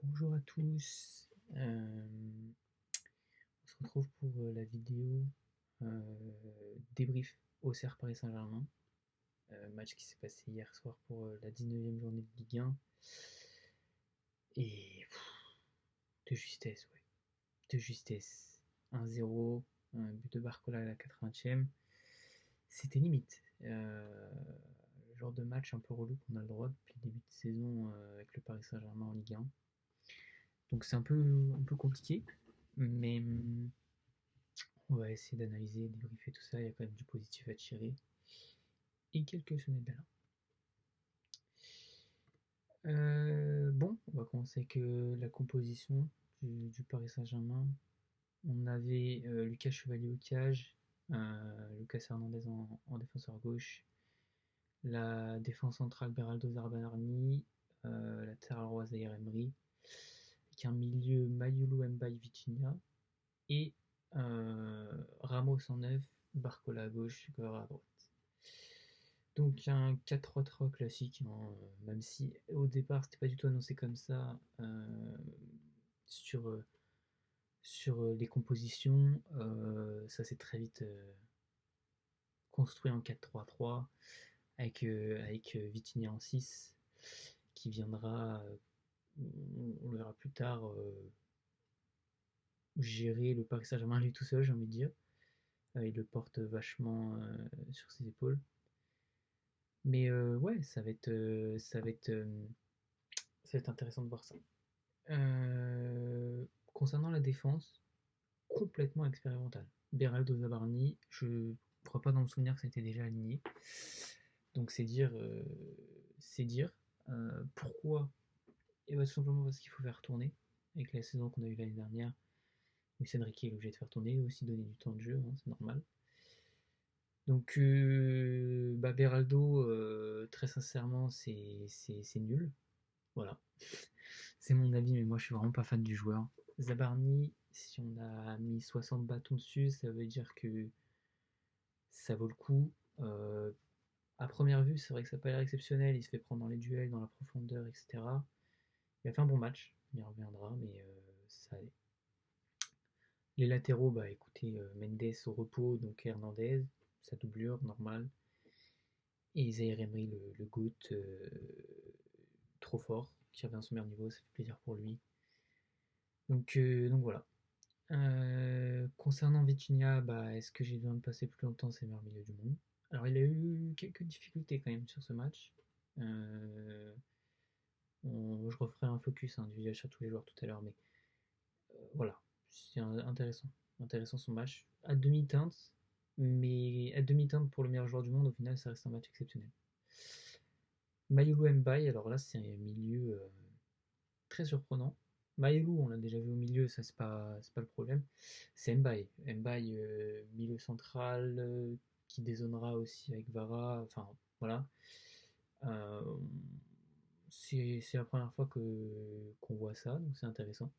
Bonjour à tous. On se retrouve pour la vidéo débrief Auxerre Paris Saint-Germain. Match qui s'est passé hier soir pour la 19e journée de Ligue 1. Et de justesse, ouais. De justesse. 1-0, un but de Barcola à la 80e. C'était limite. Le genre de match un peu relou qu'on a le droit depuis le début de saison avec le Paris Saint-Germain en Ligue 1. Donc c'est un peu compliqué, mais on va essayer d'analyser, débriefer tout ça. Il y a quand même du positif à tirer et quelques sonnettes d'alarme. Bon, on va commencer avec la composition du Paris Saint-Germain. On avait Lucas Chevalier au cage, Lucas Hernandez en défenseur gauche, la défense centrale Beraldo Zarbanarni, latéral droit Zaïre Emery, avec un milieu Mayulu Mbaye Vitinha et Ramos en neuf, Barcola à gauche, Guevara à droite. Donc un 4-3-3 classique, hein, même si au départ c'était pas du tout annoncé comme ça sur, les compositions, ça s'est très vite construit en 4-3-3 avec Vitinha en 6 qui viendra, on le verra plus tard, gérer le Paris Saint-Germain lui tout seul, j'ai envie de dire. Il le porte vachement sur ses épaules. Mais ouais, ça va être intéressant de voir ça. Concernant la défense, complètement expérimental. Beraldo Zabarni, je ne crois pas dans le souvenir que ça a été déjà aligné. Donc c'est dire. Pourquoi? Et bah, tout simplement parce qu'il faut faire tourner. Avec la saison qu'on a eue l'année dernière, Luis Enrique est obligé de faire tourner et aussi donner du temps de jeu, hein, c'est normal. Donc, Beraldo, très sincèrement, c'est nul. Voilà. C'est mon avis, mais moi je suis vraiment pas fan du joueur. Zabarni, si on a mis 60 bâtons dessus, ça veut dire que ça vaut le coup. À première vue, c'est vrai que ça n'a pas l'air exceptionnel. Il se fait prendre dans les duels, dans la profondeur, etc. Il a fait un bon match, il y reviendra, mais ça allait. Les latéraux, bah écoutez, Mendes au repos, donc Hernandez, sa doublure, normal. Et Zaïre Emery, le GOAT, trop fort, qui revient à son meilleur niveau, ça fait plaisir pour lui. Donc voilà. Concernant Vitinha, bah, est-ce que j'ai besoin de passer plus longtemps, c'est le meilleur milieu du monde. Alors il a eu quelques difficultés quand même sur ce match. Je referai un focus individuel sur tous les joueurs tout à l'heure, mais voilà, c'est intéressant. Intéressant son match. À demi-teinte, mais à demi-teinte pour le meilleur joueur du monde, au final ça reste un match exceptionnel. Mayulu Mbaye, alors là c'est un milieu très surprenant. Mayulu, on l'a déjà vu au milieu, ça c'est pas le problème. C'est Mbaye. Mbaye, milieu central, qui dézonera aussi avec Vara. Enfin, voilà. Euh, c'est la première fois qu'on voit ça, donc c'est intéressant.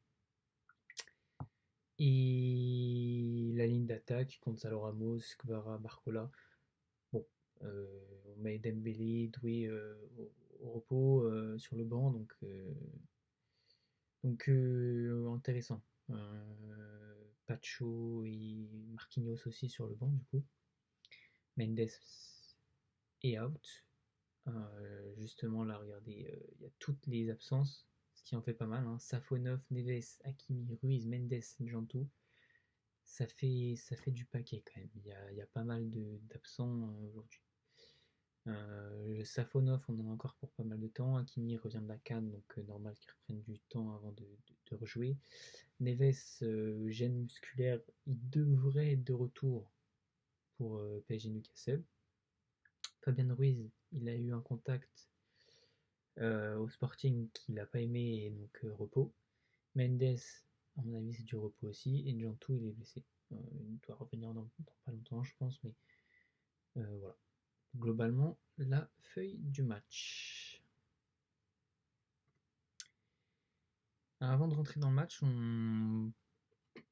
Et la ligne d'attaque, Gonzalo Ramos, Kvara, Barcola. Bon, on met Dembélé, Doué au repos sur le banc, donc intéressant. Pacho et Marquinhos aussi sur le banc du coup. Mendes est out. Justement là, regardez, il y a toutes les absences, ce qui en fait pas mal. Hein. Safonov, Neves, Hakimi, Ruiz, Mendes, Njantou. Ça fait du paquet quand même. Il y a pas mal d'absents aujourd'hui. Safonov, on en a encore pour pas mal de temps. Hakimi revient de la CAN, donc normal qu'il reprenne du temps avant de rejouer. Neves, gêne musculaire, il devrait être de retour pour PSG Newcastle. Fabien Ruiz, il a eu un contact au Sporting qu'il n'a pas aimé, et donc repos. Mendes, à mon avis, c'est du repos aussi. Et Njantou, il est blessé. Il doit revenir dans pas longtemps, je pense, mais voilà. Globalement, la feuille du match. Alors, avant de rentrer dans le match, on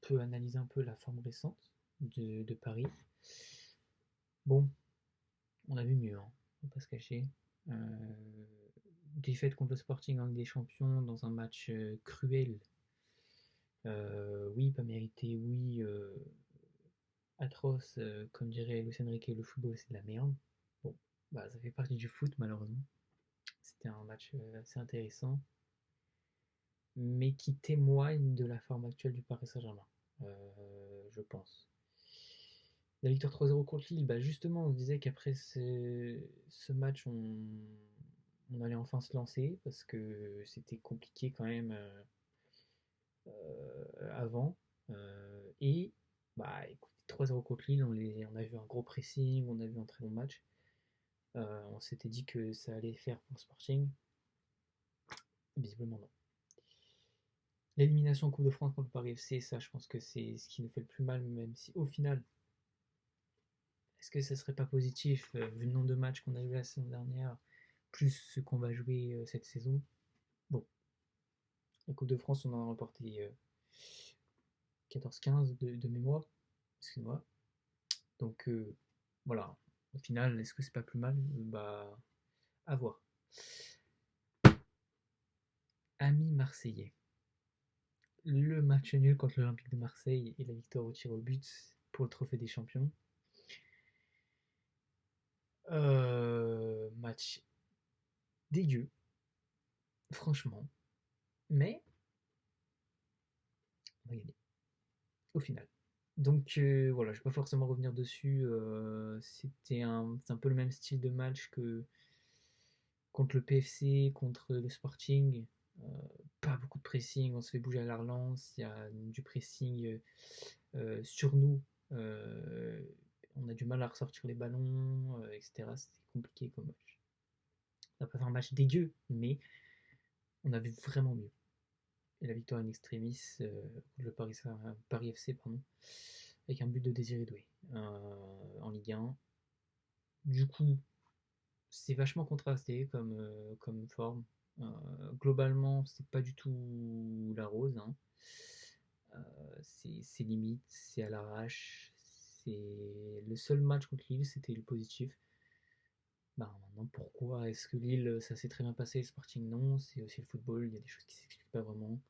peut analyser un peu la forme récente de Paris. Bon, on a vu mieux, hein, on va pas se cacher. défaite contre le Sporting en Ligue des Champions dans un match cruel. Oui, pas mérité, oui, atroce, comme dirait Luis Enrique, le football c'est de la merde. Bon, bah ça fait partie du foot malheureusement. C'était un match assez intéressant, mais qui témoigne de la forme actuelle du Paris Saint-Germain, je pense. La victoire 3-0 contre Lille, bah justement, on disait qu'après ce match, on allait enfin se lancer parce que c'était compliqué quand même avant. Et bah écoute, 3-0 contre Lille, on a vu un gros pressing, on a vu un très bon match. On s'était dit que ça allait faire pour Sporting. Visiblement non. L'élimination en Coupe de France contre le Paris FC, ça je pense que c'est ce qui nous fait le plus mal, même si au final, est-ce que ça serait pas positif, vu le nombre de matchs qu'on a joué la saison dernière, plus ce qu'on va jouer cette saison? Bon, la Coupe de France, on en a remporté 14-15 de mémoire, excuse-moi. Donc voilà, au final, est-ce que c'est pas plus mal? Bah, à voir. Amis marseillais, le match nul contre l'Olympique de Marseille et la victoire au tir au but pour le trophée des champions. Match dégueu, franchement, mais on va gagner au final. Donc voilà, je vais pas forcément revenir dessus. C'est un peu le même style de match que contre le PFC, contre le Sporting. Euh, Pas beaucoup de pressing, on se fait bouger à la relance, il y a du pressing sur nous. Euh, on a du mal à ressortir les ballons, etc. C'était compliqué comme match. On n'a pas fait un match dégueu, mais on a vu vraiment mieux. Et la victoire in extremis contre le Paris FC, pardon, avec un but de Désiré Doué en Ligue 1. Du coup, c'est vachement contrasté comme forme. Globalement, c'est pas du tout la rose, hein. C'est limite, c'est à l'arrache. C'est le seul match contre Lille, c'était le positif. Bah maintenant, pourquoi est-ce que Lille, ça s'est très bien passé, le Sporting non? C'est aussi le football, il y a des choses qui s'expliquent pas vraiment,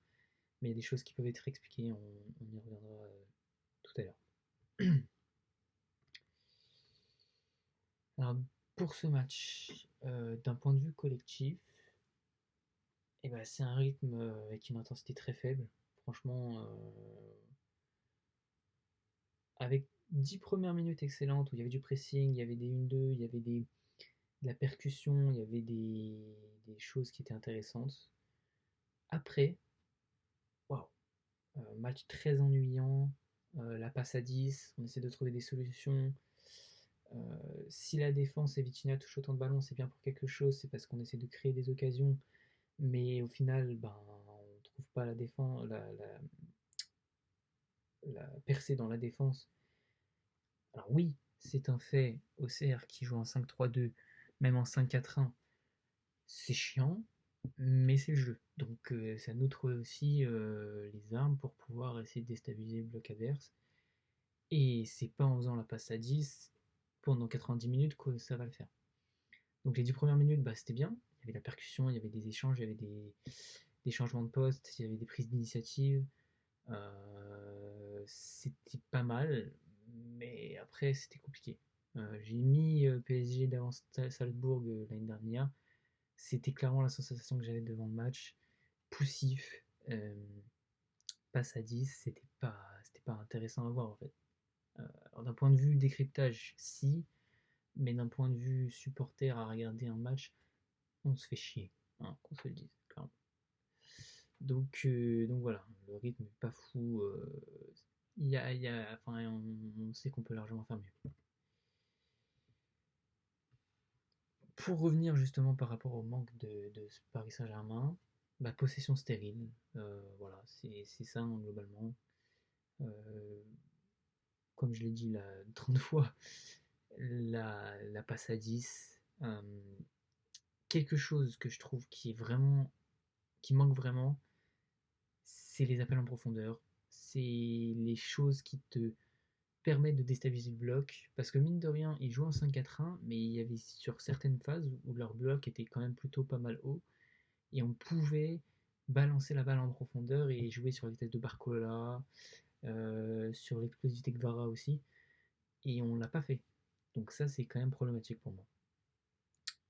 mais il y a des choses qui peuvent être expliquées, on y reviendra tout à l'heure. Alors, pour ce match, d'un point de vue collectif, eh ben, c'est un rythme avec une intensité très faible. Franchement, avec 10 premières minutes excellentes où il y avait du pressing, il y avait des 1-2, il y avait de la percussion, il y avait des choses qui étaient intéressantes. Après, waouh, match très ennuyant, la passe à 10, on essaie de trouver des solutions. Si la défense et Vitinha touchent autant de ballons, c'est bien pour quelque chose, c'est parce qu'on essaie de créer des occasions, mais au final, ben, on trouve pas la défense, la percée dans la défense. Alors oui, c'est un fait, Auxerre qui joue en 5-3-2, même en 5-4-1, c'est chiant, mais c'est le jeu. Donc ça nous trouve aussi les armes pour pouvoir essayer de déstabiliser le bloc adverse. Et c'est pas en faisant la passe à 10 pendant 90 minutes que ça va le faire. Donc les 10 premières minutes, bah, c'était bien. Il y avait la percussion, il y avait des échanges, il y avait des changements de poste, il y avait des prises d'initiative. C'était pas mal, mais après c'était compliqué. J'ai mis PSG d'avant Salzbourg l'année dernière. C'était clairement la sensation que j'avais devant le match. Poussif, passe à 10, c'était pas intéressant à voir en fait. Alors d'un point de vue décryptage, si, mais d'un point de vue supporter à regarder un match, on se fait chier, hein, qu'on se le dise, clairement. Donc voilà, le rythme est pas fou. Enfin, on sait qu'on peut largement faire mieux. Pour revenir justement par rapport au manque de Paris Saint-Germain, bah, possession stérile, voilà, c'est ça hein, globalement. Euh, Comme je l'ai dit là 30 fois, la passe à 10, quelque chose que je trouve qui manque vraiment, c'est les appels en profondeur, c'est les choses qui te permettre de déstabiliser le bloc, parce que mine de rien, ils jouaient en 5-4-1, mais il y avait sur certaines phases où leur bloc était quand même plutôt pas mal haut, et on pouvait balancer la balle en profondeur et jouer sur la vitesse de Barcola, sur l'explosivité de Kvara aussi, et on l'a pas fait. Donc ça, c'est quand même problématique pour moi.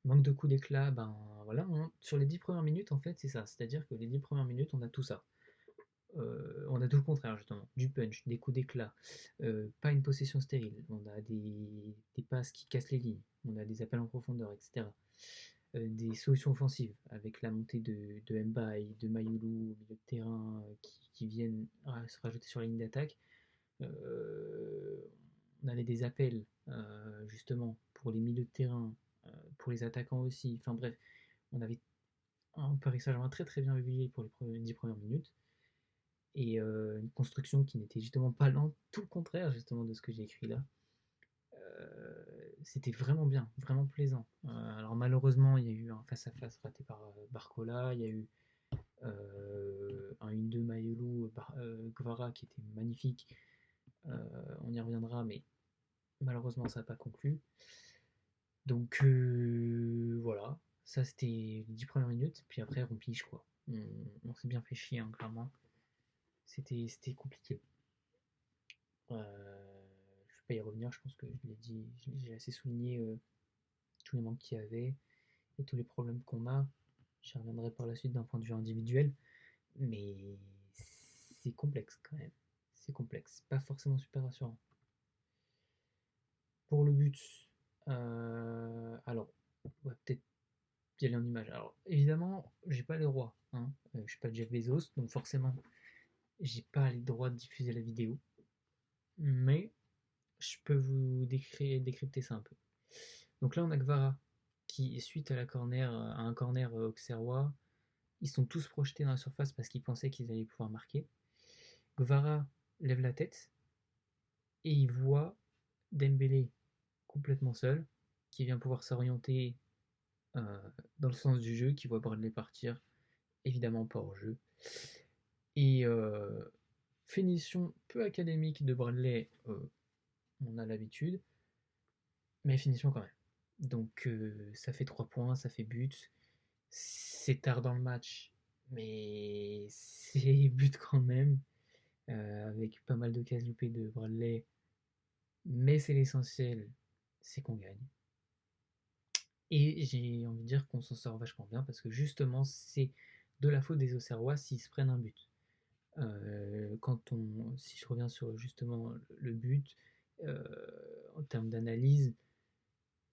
Manque de coup d'éclat, ben voilà, hein. Sur les 10 premières minutes, en fait, c'est ça. C'est-à-dire que les 10 premières minutes, on a tout ça. On a tout le contraire, justement. Du punch, des coups d'éclat, pas une possession stérile. On a des passes qui cassent les lignes. On a des appels en profondeur, etc. Des solutions offensives avec la montée de Mbaye, de Mayoulou au milieu de terrain qui viennent se rajouter sur la ligne d'attaque. On avait des appels justement pour les milieux de terrain, pour les attaquants aussi. Enfin bref, on avait un Paris Saint-Germain très très bien huilé pour les 10 premières minutes et une construction qui n'était justement pas lente, tout le contraire justement de ce que j'ai écrit là. C'était vraiment bien, vraiment plaisant. Alors malheureusement, il y a eu un face-à-face raté par Barcola, il y a eu un 1-2 Mayelou Kvara qui était magnifique. On y reviendra, mais malheureusement ça n'a pas conclu. Donc voilà, ça c'était les 10 premières minutes, puis après on pige quoi. On s'est bien fait chier, hein, clairement. C'était compliqué. Je ne vais pas y revenir, je pense que je l'ai dit, j'ai assez souligné tous les manques qu'il y avait et tous les problèmes qu'on a. J'y reviendrai par la suite d'un point de vue individuel, mais c'est complexe quand même. C'est complexe, pas forcément super rassurant. Pour le but, alors, on va peut-être y aller en image. Alors, évidemment, j'ai pas les droits, hein. Je suis pas Jeff Bezos, donc forcément, j'ai pas les droits de diffuser la vidéo. Mais je peux vous décrypter ça un peu. Donc là, on a Kvara qui, suite à un corner auxerrois, ils sont tous projetés dans la surface parce qu'ils pensaient qu'ils allaient pouvoir marquer. Kvara lève la tête et il voit Dembélé complètement seul, qui vient pouvoir s'orienter euh, dans le sens du jeu, qui voit Bradley partir, évidemment pas hors jeu. Et finition peu académique de Bradley, on a l'habitude, mais finition quand même. Donc ça fait 3 points, ça fait but. C'est tard dans le match, mais c'est but quand même, avec pas mal de cases loupées de Bradley. Mais c'est l'essentiel, c'est qu'on gagne. Et j'ai envie de dire qu'on s'en sort vachement bien parce que justement, c'est de la faute des Auxerrois s'ils se prennent un but. Si je reviens sur justement le but, euh, en termes d'analyse,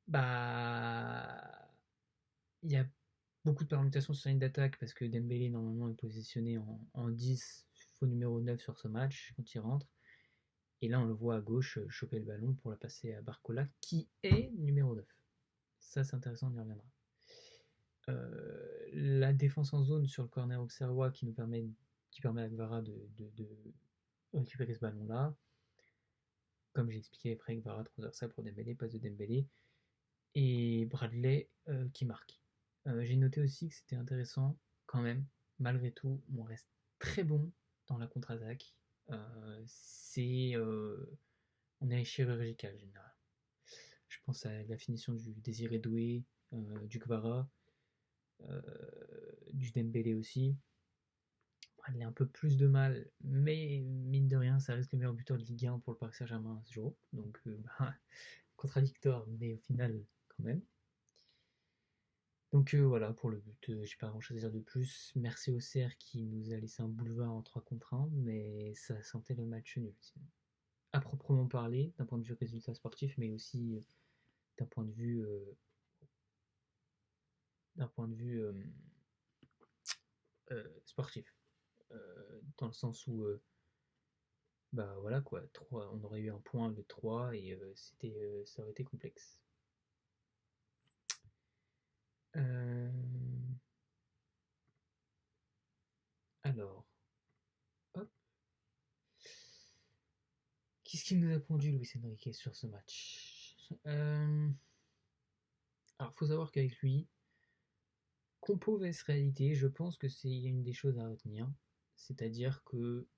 bah, il y a beaucoup de permutations sur la ligne d'attaque parce que Dembélé normalement est positionné en 10, faux numéro 9 sur ce match quand il rentre. Et là, on le voit à gauche choper le ballon pour la passer à Barcola qui est numéro 9. Ça, c'est intéressant, on y reviendra. La défense en zone sur le corner auxerrois qui permet à Gvara de récupérer ce ballon-là. Comme j'ai expliqué après, Gvara transverse ça pour Dembélé, passe de Dembélé. Et Bradley qui marque. J'ai noté aussi que c'était intéressant, quand même, malgré tout, on reste très bon dans la contre-attaque. On est chirurgical en général. Je pense à la finition du Désiré Doué, du Kvara, du Dembélé aussi. Elle a un peu plus de mal, mais mine de rien, ça reste le meilleur buteur de Ligue 1 pour le Paris Saint-Germain ce jour. Donc, contradictoire, mais au final, quand même. Donc voilà, pour le but, j'ai pas grand chose à dire de plus. Merci au CR qui nous a laissé un boulevard en 3 contre 1, mais ça sentait le match nul. À proprement parler, d'un point de vue résultat sportif, mais aussi d'un point de vue, d'un point de vue sportif. Dans le sens où bah voilà quoi, 3, on aurait eu un point de 3 et ça aurait été complexe. Euh, alors, hop. Qu'est-ce qui nous a pondu Luis Enrique sur ce match? Alors, faut savoir qu'avec lui, compo vs réalité, je pense que c'est une des choses à retenir. C'est-à-dire que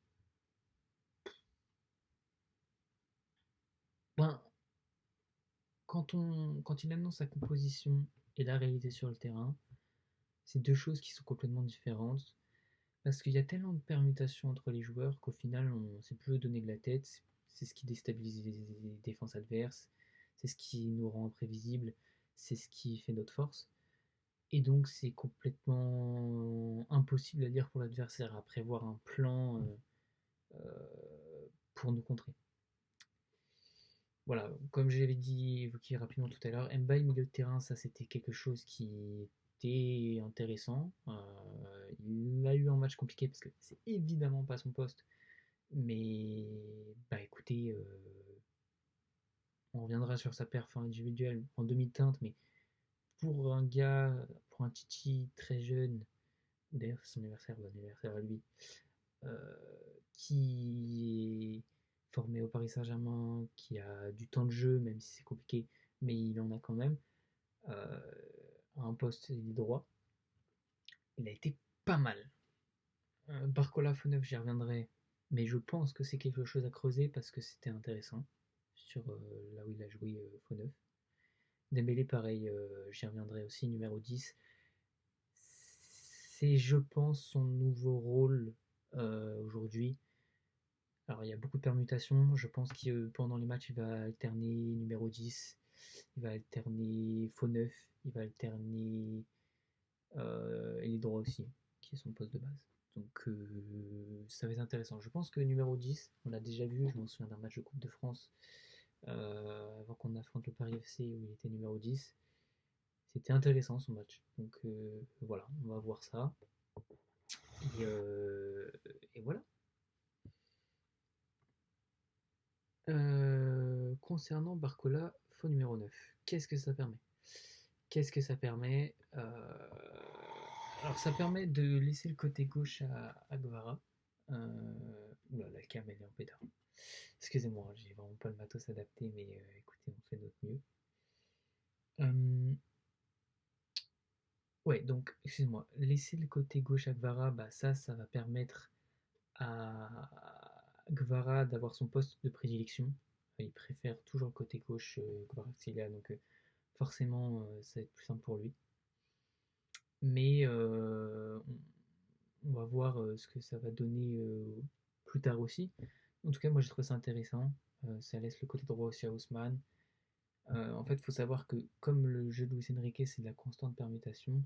Ben, quand il annonce sa composition et la réalité sur le terrain, c'est deux choses qui sont complètement différentes. Parce qu'il y a tellement de permutations entre les joueurs qu'au final, on ne sait plus où donner de la tête. C'est ce qui déstabilise les défenses adverses. C'est ce qui nous rend imprévisibles. C'est ce qui fait notre force. Et donc, c'est complètement impossible à lire pour l'adversaire, à prévoir un plan pour nous contrer. Voilà, comme j'avais dit, évoqué rapidement tout à l'heure, Mbaye milieu de terrain, ça c'était quelque chose qui était intéressant. Il a eu un match compliqué parce que c'est évidemment pas son poste. Mais bah écoutez, on reviendra sur sa perf individuelle en demi-teinte, mais pour un gars, pour un Titi très jeune, d'ailleurs c'est son anniversaire, bon anniversaire à lui, euh, qui est formé au Paris Saint-Germain, qui a du temps de jeu, même si c'est compliqué, mais il en a quand même, euh, à un poste droit, il a été pas mal. Barcola Fauneuf, j'y reviendrai, mais je pense que c'est quelque chose à creuser parce que c'était intéressant sur là où il a joué Fauneuf. Dembélé, pareil, j'y reviendrai aussi, numéro 10. C'est, je pense, son nouveau rôle aujourd'hui. Alors, il y a beaucoup de permutations. Je pense que pendant les matchs, il va alterner numéro 10, il va alterner faux 9, il va alterner ailier droit aussi, qui est son poste de base. Donc, ça va être intéressant. Je pense que numéro 10, on l'a déjà vu, je m'en souviens d'un match de Coupe de France avant qu'on affronte le Paris FC où il était numéro 10. C'était intéressant son match. Donc, voilà, on va voir ça. Et, et voilà. Concernant Barcola, faux numéro 9, qu'est-ce que ça permet? Qu'est-ce que ça permet? Alors ça permet de laisser le côté gauche à Guevara. Oula, la cam elle est en pétard. Excusez-moi, j'ai vraiment pas le matos adapté, mais écoutez, on fait notre mieux. Ouais, donc, excusez-moi, laisser le côté gauche à Guevara, bah ça va permettre à Guevara d'avoir son poste de prédilection. Il préfère toujours le côté gauche Kvaratskhelia, donc forcément ça va être plus simple pour lui. Mais on va voir ce que ça va donner plus tard aussi. En tout cas, moi j'ai trouvé ça intéressant. Ça laisse le côté droit aussi à Ousmane. En fait, il faut savoir que comme le jeu de Luis Enrique, c'est de la constante permutation,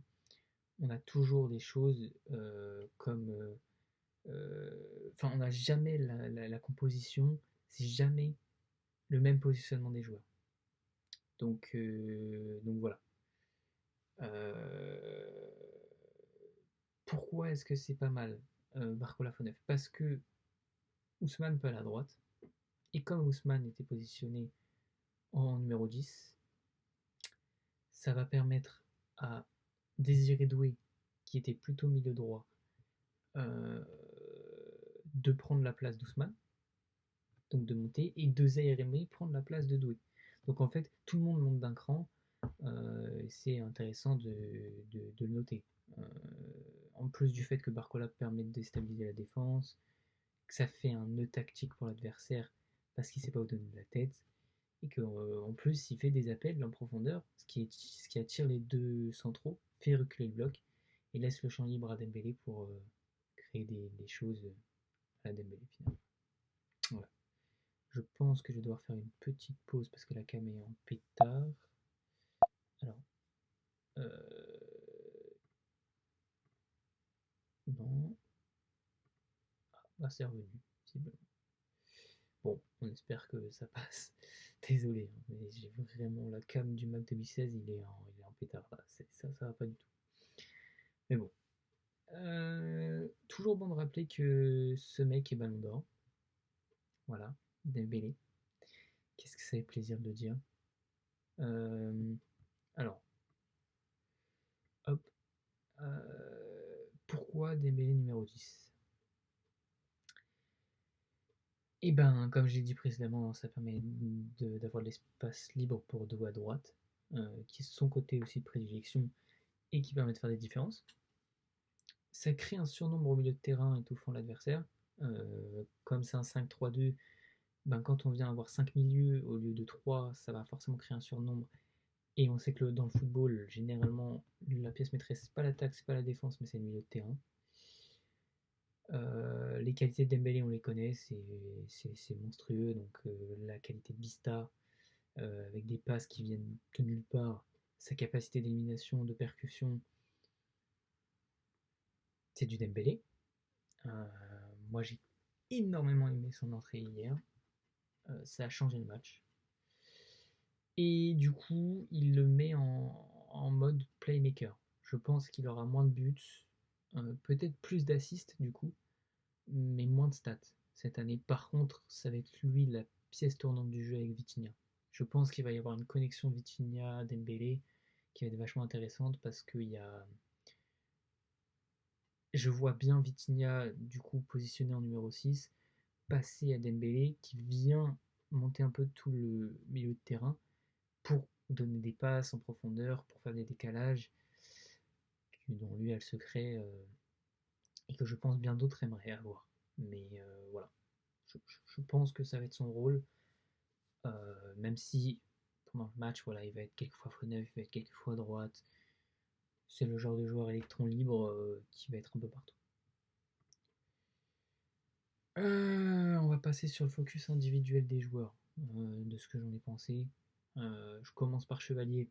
on a toujours des choses comme enfin, on n'a jamais la composition, c'est jamais le même positionnement des joueurs. Donc voilà. Euh, Pourquoi est-ce que c'est pas mal Barcola Fonef? Parce que Ousmane peut aller à droite, et comme Ousmane était positionné en numéro 10, ça va permettre à Désiré Doué, qui était plutôt milieu droit, euh, de prendre la place d'Ousmane, donc de monter, et de Zaïre Emery prendre la place de Doué. Donc en fait, tout le monde monte d'un cran, c'est intéressant de le noter. Euh, En plus du fait que Barcola permet de déstabiliser la défense, que ça fait un nœud tactique pour l'adversaire parce qu'il ne sait pas où donner de la tête, et qu'en plus il fait des appels en profondeur, ce qui attire les deux centraux, fait reculer le bloc et laisse le champ libre à Dembélé pour créer des choses à la Dembélé finalement. Voilà. Je pense que je vais devoir faire une petite pause parce que la cam est en pétard. Alors, non. Ah, c'est revenu, visiblement. Bon, on espère que ça passe. Désolé, hein, mais j'ai vraiment la cam du Mac 2016, il est en pétard là. Ça va pas du tout. Mais bon. Toujours bon de rappeler que ce mec est ballon d'or. Voilà, Dembélé. Qu'est-ce que ça fait plaisir de dire. Euh, alors, hop. Pourquoi Dembélé numéro 10? Et ben, comme j'ai dit précédemment, ça permet d'avoir de l'espace libre pour Doué à droite, qui est son côté aussi de prédilection et qui permet de faire des différences. Ça crée un surnombre au milieu de terrain étouffant l'adversaire. Comme c'est un 5-3-2, ben, quand on vient avoir 5 milieux au lieu de 3, ça va forcément créer un surnombre. Et on sait que dans le football, généralement, la pièce maîtresse, c'est pas l'attaque, c'est pas la défense, mais c'est le milieu de terrain. Les qualités de Dembélé, on les connaît, c'est monstrueux. Donc la qualité de Bista, avec des passes qui viennent de nulle part, sa capacité d'élimination, de percussion, c'est du Dembélé. Moi, j'ai énormément aimé son entrée hier. Ça a changé le match. Et du coup, il le met en mode playmaker. Je pense qu'il aura moins de buts, peut-être plus d'assists du coup, mais moins de stats cette année. Par contre, ça va être lui la pièce tournante du jeu avec Vitinha. Je pense qu'il va y avoir une connexion Vitinha-Dembélé qui va être vachement intéressante parce que je vois bien Vitinha du coup positionné en numéro 6, passer à Dembélé qui vient monter un peu tout le milieu de terrain pour donner des passes en profondeur, pour faire des décalages dont lui a le secret et que je pense bien d'autres aimeraient avoir. Mais voilà, je pense que ça va être son rôle, même si pendant le match, voilà, il va être quelquefois faux neuf, il va être quelquefois à droite. C'est le genre de joueur électron libre qui va être un peu partout. On va passer sur le focus individuel des joueurs, de ce que j'en ai pensé. Je commence par Chevalier.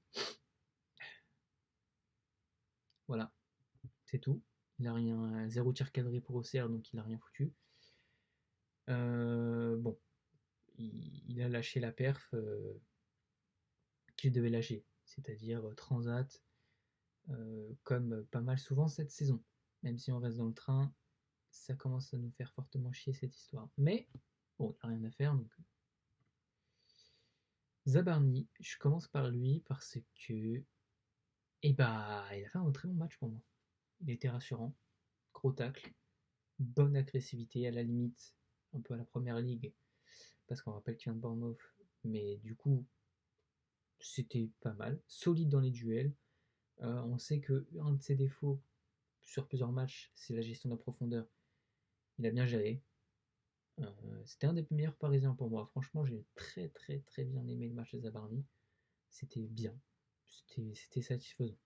Voilà, c'est tout. Il a rien, zéro tir cadré pour Auxerre, donc il a rien foutu. Bon, il a lâché la perf qu'il devait lâcher, c'est-à-dire Transat, comme pas mal souvent cette saison. Même si on reste dans le train, ça commence à nous faire fortement chier cette histoire. Mais bon, il n'y a rien à faire. Donc Zabarni, je commence par lui parce que il a fait un très bon match pour moi. Il était rassurant, gros tacle, bonne agressivité à la limite, un peu à la première ligue, parce qu'on rappelle qu'il vient de Bournemouth, mais du coup c'était pas mal, solide dans les duels. On sait que un de ses défauts sur plusieurs matchs, c'est la gestion de la profondeur. Il a bien géré. C'était un des meilleurs Parisiens pour moi. Franchement, j'ai très très très bien aimé le match de Zabarni. C'était bien. C'était satisfaisant.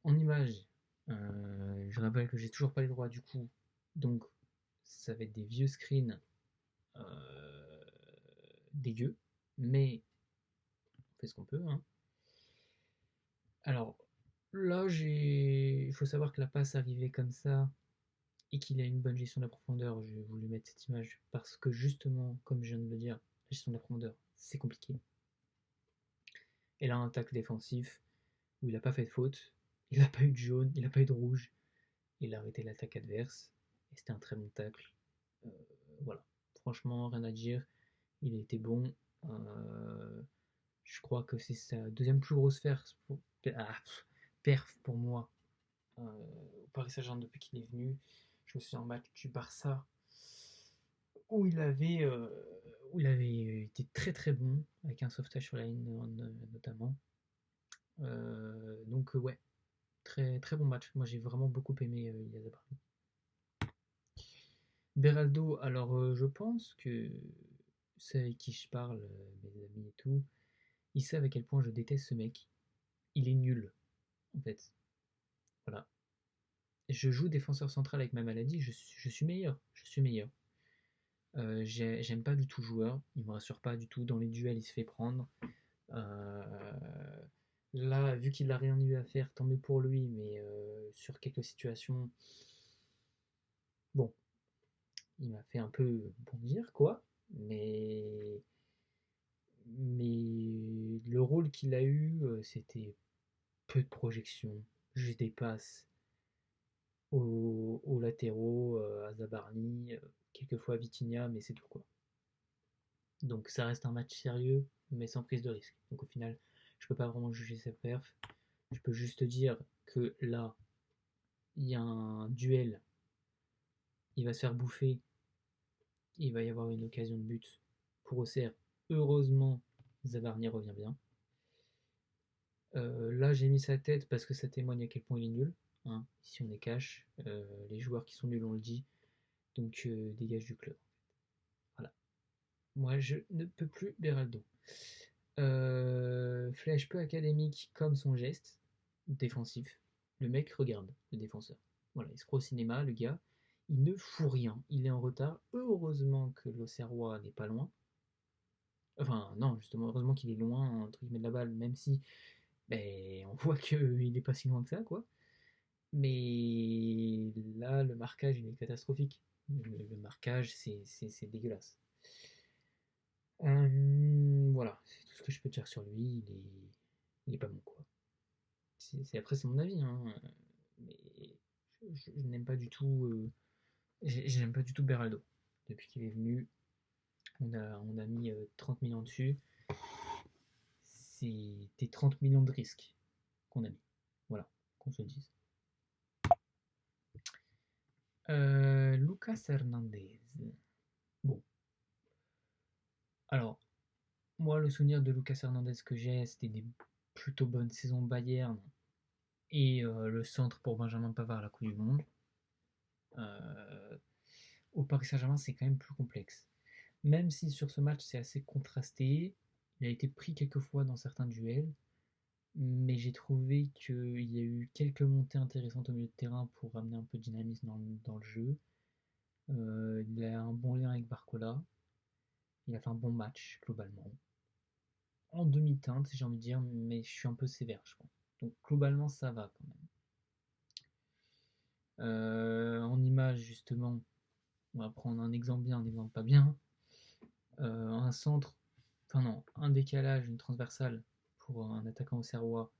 En image, je rappelle que j'ai toujours pas les droits du coup. Donc, ça va être des vieux screens dégueux. Mais on fait ce qu'on peut. Hein. Alors, là, il faut savoir que la passe arrivait comme ça et qu'il a une bonne gestion de la profondeur. J'ai voulu mettre cette image parce que justement, comme je viens de le dire, la gestion de la profondeur, c'est compliqué. Et là, un tacle défensif où il n'a pas fait de faute, il n'a pas eu de jaune, il n'a pas eu de rouge, il a arrêté l'attaque adverse et c'était un très bon tacle. Euh, voilà, franchement, rien à dire. Il a été bon. Je crois que c'est sa deuxième plus grosse perf pour moi au Paris Saint-Germain depuis qu'il est venu. Je me souviens en match du Barça où où il avait été très très bon avec un sauvetage sur la ligne notamment. Donc ouais, très très bon match. Moi j'ai vraiment beaucoup aimé Yazabari. Beraldo, alors je pense que ceux avec qui je parle, mes amis et tout, ils savent à quel point je déteste ce mec. Il est nul en fait. Voilà. Je joue défenseur central avec ma maladie, je suis meilleur. Je suis meilleur. J'aime pas du tout le joueur, il me rassure pas du tout. Dans les duels, il se fait prendre. Euh, Là, vu qu'il a rien eu à faire, tant mieux pour lui, mais sur quelques situations, bon, il m'a fait un peu bondir, quoi. Mais le rôle qu'il a eu, c'était peu de projection, juste des passes aux latéraux, à Zabarni, quelquefois à Vitinha, mais c'est tout, quoi. Donc ça reste un match sérieux, mais sans prise de risque. Donc au final, je peux pas vraiment juger sa perf. Je peux juste dire que là, il y a un duel, il va se faire bouffer, il va y avoir une occasion de but pour Auxerre. Heureusement, Zabarni revient bien. Là, j'ai mis sa tête parce que ça témoigne à quel point il est nul. Hein. Ici, on est cash. Les joueurs qui sont nuls, on le dit. Donc, dégage du club. Voilà. Moi, je ne peux plus Beraldo. Flèche peu académique comme son geste défensif. Le mec regarde le défenseur. Voilà, il se croit au cinéma, le gars. Il ne fout rien. Il est en retard. Heureusement que l'Auxerrois n'est pas loin. Enfin, non, justement, heureusement qu'il est loin, entre guillemets, de la balle, même si on voit qu'il n'est pas si loin que ça, quoi. Mais là, le marquage, il est catastrophique. Le marquage, c'est dégueulasse. Voilà, c'est tout ce que je peux dire sur lui. Il est pas bon, quoi. Après, c'est mon avis, hein. Mais je n'aime pas du tout. Je n'aime pas du tout Beraldo. Depuis qu'il est venu, on a mis 30 millions dessus. C'était 30 millions de risques qu'on a mis. Voilà, qu'on se le dise. Lucas Hernandez. Bon. Alors, moi, le souvenir de Lucas Hernandez que j'ai, c'était des plutôt bonnes saisons Bayern et le centre pour Benjamin Pavard à la Coupe du Monde. Au Paris Saint-Germain, c'est quand même plus complexe. Même si sur ce match, c'est assez contrasté, il a été pris quelques fois dans certains duels, mais j'ai trouvé qu'il y a eu quelques montées intéressantes au milieu de terrain pour amener un peu de dynamisme dans le jeu. Il a un bon lien avec Barcola. Il a fait un bon match, globalement. En demi-teinte, j'ai envie de dire, mais je suis un peu sévère, je pense. Donc, globalement, ça va quand même. En image, justement, on va prendre un exemple bien, un exemple pas bien. Un centre, enfin non, un décalage, une transversale pour un attaquant au Serrois,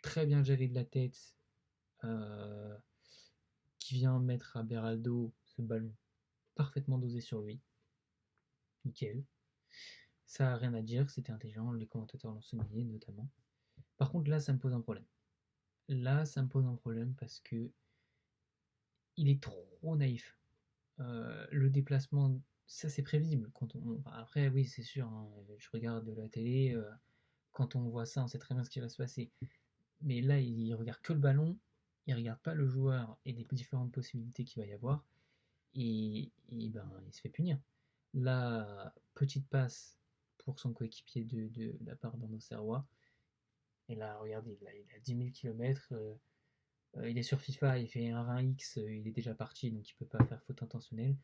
très bien géré de la tête, euh, qui vient mettre à Beraldo ce ballon parfaitement dosé sur lui. Nickel. Ça n'a rien à dire, c'était intelligent, les commentateurs l'ont souligné notamment. Par contre, là, ça me pose un problème. Là, ça me pose un problème parce que il est trop naïf. Le déplacement, ça c'est prévisible. Après, oui, c'est sûr, hein, je regarde de la télé, quand on voit ça, on sait très bien ce qui va se passer. Mais là, il regarde que le ballon, il regarde pas le joueur et les différentes possibilités qu'il va y avoir, et ben, il se fait punir. La petite passe pour son coéquipier de la part d'un Auxerrois, et là, regardez, il a 10 000 km, il est sur FIFA, il fait un 20x, il est déjà parti, donc il peut pas faire faute intentionnelle.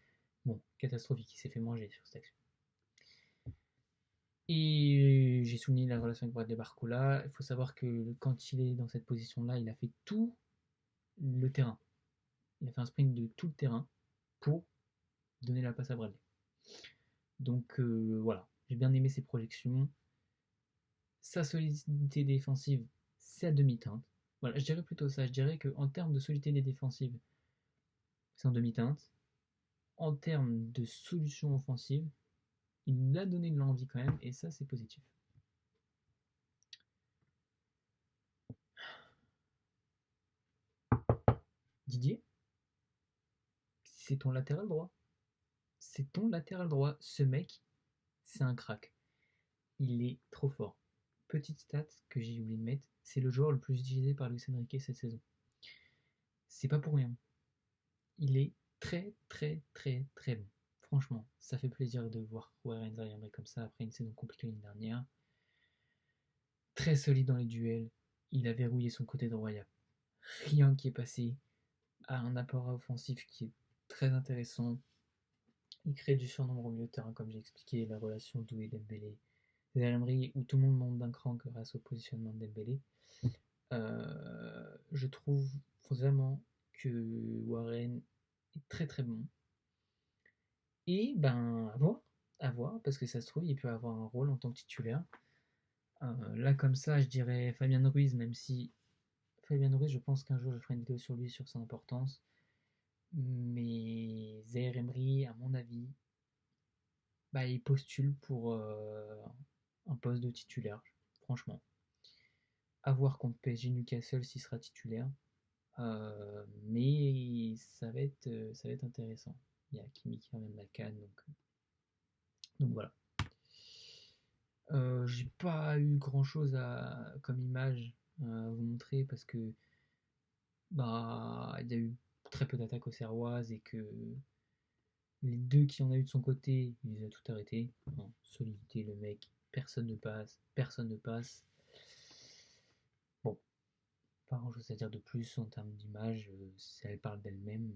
Bon, catastrophique, il s'est fait manger sur cette action. Et j'ai souligné la relation avec Bradley Barcola. Il faut savoir que quand il est dans cette position-là, il a fait tout le terrain. Il a fait un sprint de tout le terrain pour donner la passe à Bradley. Donc voilà, j'ai bien aimé ses projections. Sa solidité défensive, c'est à demi-teinte. Voilà, je dirais plutôt ça. Je dirais qu'en termes de solidité défensive, c'est en demi-teinte. En termes de solution offensive, il a donné de l'envie quand même, et ça, c'est positif. Didier, c'est ton latéral droit. C'est ton latéral droit. Ce mec, c'est un crack. Il est trop fort. Petite stat que j'ai oublié de mettre, c'est le joueur le plus utilisé par Luis Enrique cette saison. C'est pas pour rien. Il est très très très très bon. Franchement, ça fait plaisir de voir Warren Zaïre comme ça après une saison compliquée l'année dernière. Très solide dans les duels. Il a verrouillé son côté droit. Il n'y a rien qui est passé. A un apport offensif qui est très intéressant. Il crée du surnombre au milieu de terrain, comme j'ai expliqué, la relation Doué-Dembélé. Zaïre où tout le monde monte d'un cran grâce au positionnement de Dembélé. Je trouve vraiment que Warren est très très bon. Et ben, à voir, parce que ça se trouve, il peut avoir un rôle en tant que titulaire. Là, comme ça, je dirais Fabien Ruiz, même si Fabien Ruiz, je pense qu'un jour je ferai une vidéo sur lui, sur son importance. Mais Zaïre Emery, à mon avis, bah, il postule pour un poste de titulaire, franchement. À voir contre PSG Newcastle s'il sera titulaire. Mais ça va être intéressant. Il y a Kimi qui ramène la canne, donc voilà. J'ai pas eu grand chose comme image à vous montrer parce que bah il y a eu très peu d'attaques aux Serroises et que Les deux qui en a eu de son côté, il les a tout arrêtés. Non, solidité, le mec, personne ne passe, personne ne passe. Bon, pas grand chose à dire de plus en termes d'image, si elle parle d'elle-même,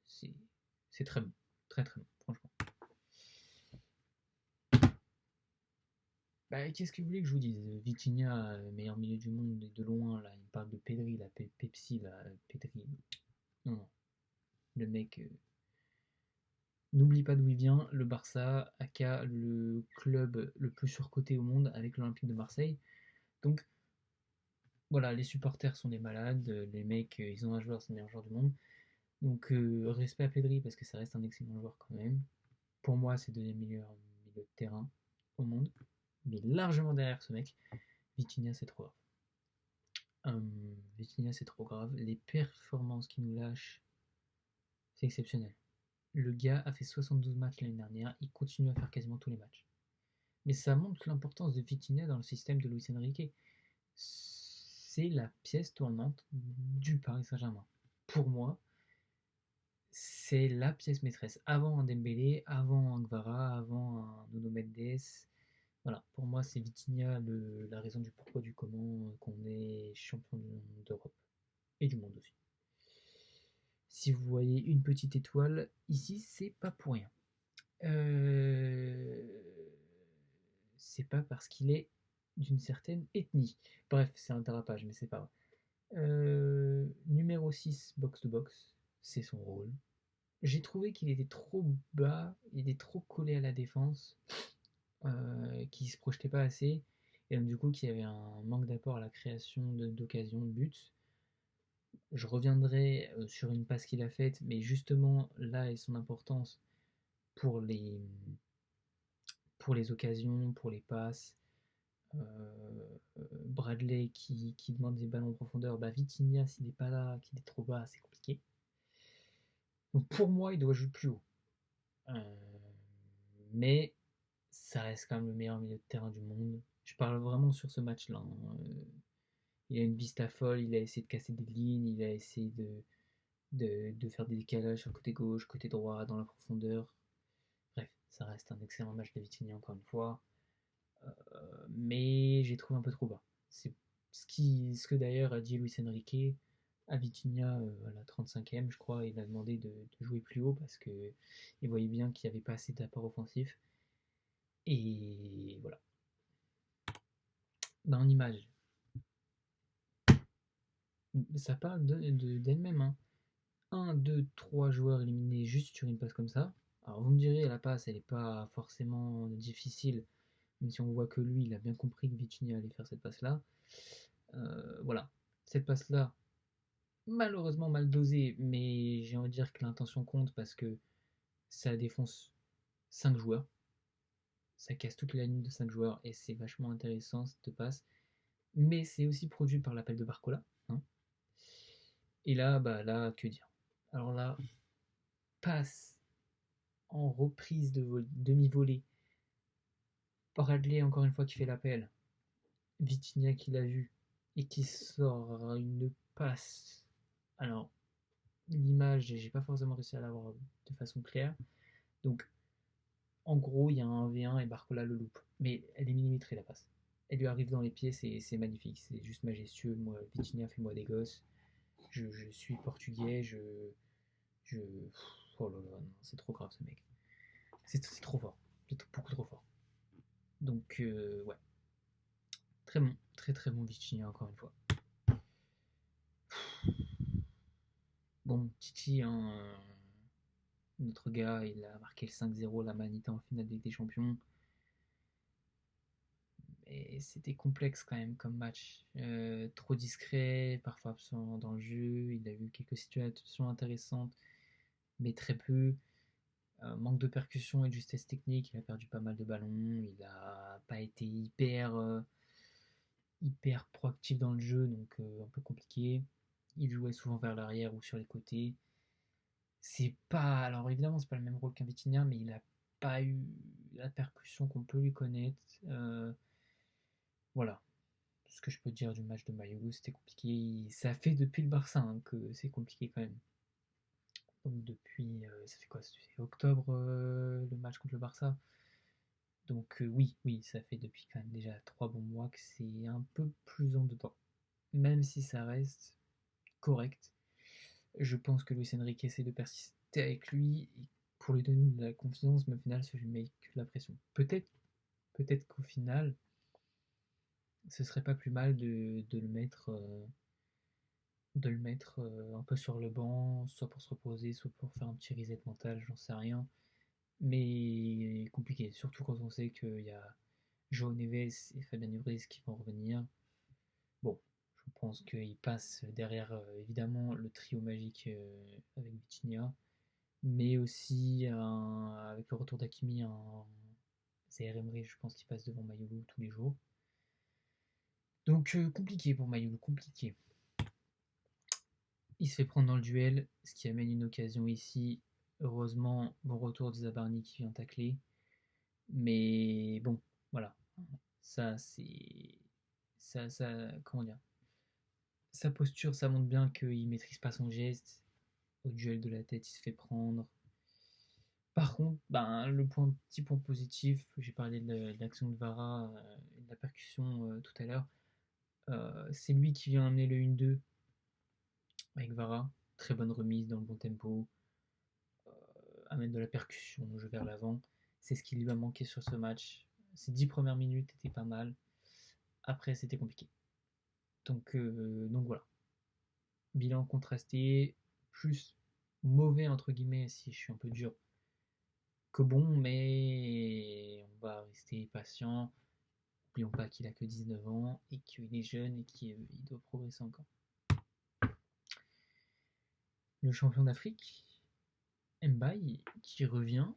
c'est c'est très bon, très très bon, franchement. Bah, qu'est-ce que vous voulez que je vous dise? Vitinha, meilleur milieu du monde de loin, là, il me parle de Pedri, la Pepsi, là, Pedri. Non, non, le mec, n'oublie pas d'où il vient, le Barça, aka le club le plus surcoté au monde avec l'Olympique de Marseille. Donc voilà, les supporters sont des malades, les mecs, ils ont un joueur, c'est le meilleur joueur du monde. Donc respect à Pedri parce que ça reste un excellent joueur quand même. Pour moi, c'est le deuxième meilleur milieu de terrain au monde, mais largement derrière ce mec. Vitinha, c'est trop grave. Vitinha, c'est trop grave. Les performances qu'il nous lâche, c'est exceptionnel. Le gars a fait 72 matchs l'année dernière, il continue à faire quasiment tous les matchs. Mais ça montre l'importance de Vitinha dans le système de Luis Enrique. C'est la pièce tournante du Paris Saint-Germain. Pour moi, c'est la pièce maîtresse. Avant un Dembélé, avant un Gvara, avant un Nuno Mendes. Voilà, pour moi, c'est Vitinha la raison du pourquoi du comment qu'on est champion d'Europe et du monde aussi. Si vous voyez une petite étoile ici, c'est pas pour rien. Euh, C'est pas parce qu'il est d'une certaine ethnie. Bref, c'est un dérapage, mais c'est pas vrai. Numéro 6, box to box, c'est son rôle. J'ai trouvé qu'il était trop bas, il était trop collé à la défense, qu'il se projetait pas assez, et donc du coup qu'il y avait un manque d'apport à la création d'occasions de buts. Je reviendrai sur une passe qu'il a faite, mais justement là est son importance pour pour les occasions, pour les passes. Bradley qui demande des ballons en profondeur, bah Vitinha s'il n'est pas là, qu'il est trop bas, c'est compliqué. Donc pour moi, il doit jouer plus haut. Euh, mais ça reste quand même le meilleur milieu de terrain du monde. Je parle vraiment sur ce match-là, hein. Il a une vista folle, il a essayé de casser des lignes, il a essayé de faire des décalages sur le côté gauche, côté droit, dans la profondeur. Bref, ça reste un excellent match de Vitinha encore une fois. Mais j'ai trouvé un peu trop bas. C'est ce que d'ailleurs a dit Luis Enrique à Vitinha à la 35e, je crois. Il a demandé de jouer plus haut parce qu'il voyait bien qu'il n'y avait pas assez d'apport offensif. Et voilà. Ben, en image, ça parle d'elle-même. Hein. 1, 2, 3 joueurs éliminés juste sur une passe comme ça. Alors vous me direz, la passe, elle n'est pas forcément difficile, même si on voit que lui, il a bien compris que Vitinha allait faire cette passe-là. Voilà. Cette passe-là, malheureusement mal dosée, mais j'ai envie de dire que l'intention compte parce que ça défonce 5 joueurs. Ça casse toute la ligne de 5 joueurs et c'est vachement intéressant cette passe. Mais c'est aussi produit par l'appel de Barcola. Hein. Et là, bah là, que dire. Alors là, passe en reprise de demi-volée. Bradley, encore une fois, qui fait l'appel. Vitinha qui l'a vu et qui sort une passe. Alors, l'image, j'ai pas forcément réussi à l'avoir de façon claire. Donc, en gros, il y a un 1v1 et Barcola le loupe. Mais elle est millimétrée la passe. Elle lui arrive dans les pieds, c'est magnifique, c'est juste majestueux. Moi, Vitinha fait moi des gosses. Je suis portugais, je. Oh là là, non, c'est trop grave ce mec. C'est trop fort. C'est beaucoup trop fort. Donc, ouais. Très bon. Très très bon Vitinha, encore une fois. Bon, Titi, hein, notre gars, il a marqué le 5-0 la Manita en finale de Ligue des Champions. Et c'était complexe quand même comme match. Trop discret, parfois absent dans le jeu. Il a eu quelques situations intéressantes, mais très peu. Manque de percussion et de justesse technique. Il a perdu pas mal de ballons. Il n'a pas été hyper proactif dans le jeu, donc un peu compliqué. Il jouait souvent vers l'arrière ou sur les côtés. C'est pas. Alors évidemment, c'est pas le même rôle qu'un Vitinha, mais il n'a pas eu la percussion qu'on peut lui connaître. Voilà. Ce que je peux dire du match de Mayolo, c'était compliqué. Ça fait depuis le Barça hein, que c'est compliqué quand même. Donc depuis, ça fait quoi? Ça fait octobre, le match contre le Barça. Donc oui, ça fait depuis quand même déjà 3 bons mois que c'est un peu plus en dedans. Même si ça reste correct, je pense que Luis Enrique essaie de persister avec lui pour lui donner de la confiance, mais au final, ça lui met que de la pression. Peut-être qu'au final, ce serait pas plus mal de le mettre un peu sur le banc, soit pour se reposer, soit pour faire un petit reset mental, j'en sais rien. Mais compliqué, surtout quand on sait qu'il y a João Neves et Fabian Ruiz qui vont revenir. Bon, je pense qu'il passe derrière évidemment le trio magique avec Vitinha, mais aussi avec le retour d'Akimi, Zaire Emery, je pense qu'il passe devant Mayolo tous les jours. Donc compliqué pour Mayolo, compliqué. Il se fait prendre dans le duel, ce qui amène une occasion ici. Heureusement, bon retour de Zabarni qui vient tacler. Mais bon, voilà. Ça, c'est. Comment dire? Sa posture, ça montre bien qu'il maîtrise pas son geste. Au duel de la tête, il se fait prendre. Par contre, ben, petit point positif, j'ai parlé de l'action de Vara et de la percussion tout à l'heure. C'est lui qui vient amener le 1-2 avec Vara. Très bonne remise dans le bon tempo. Amène de la percussion, jeu vers l'avant. C'est ce qui lui a manqué sur ce match. Ses 10 premières minutes étaient pas mal. Après, c'était compliqué. Donc voilà. Bilan contrasté, plus mauvais entre guillemets, si je suis un peu dur, que bon, mais on va rester patient. N'oublions pas qu'il a que 19 ans et qu'il est jeune et qu'il doit progresser encore. Le champion d'Afrique, Mbaye, qui revient,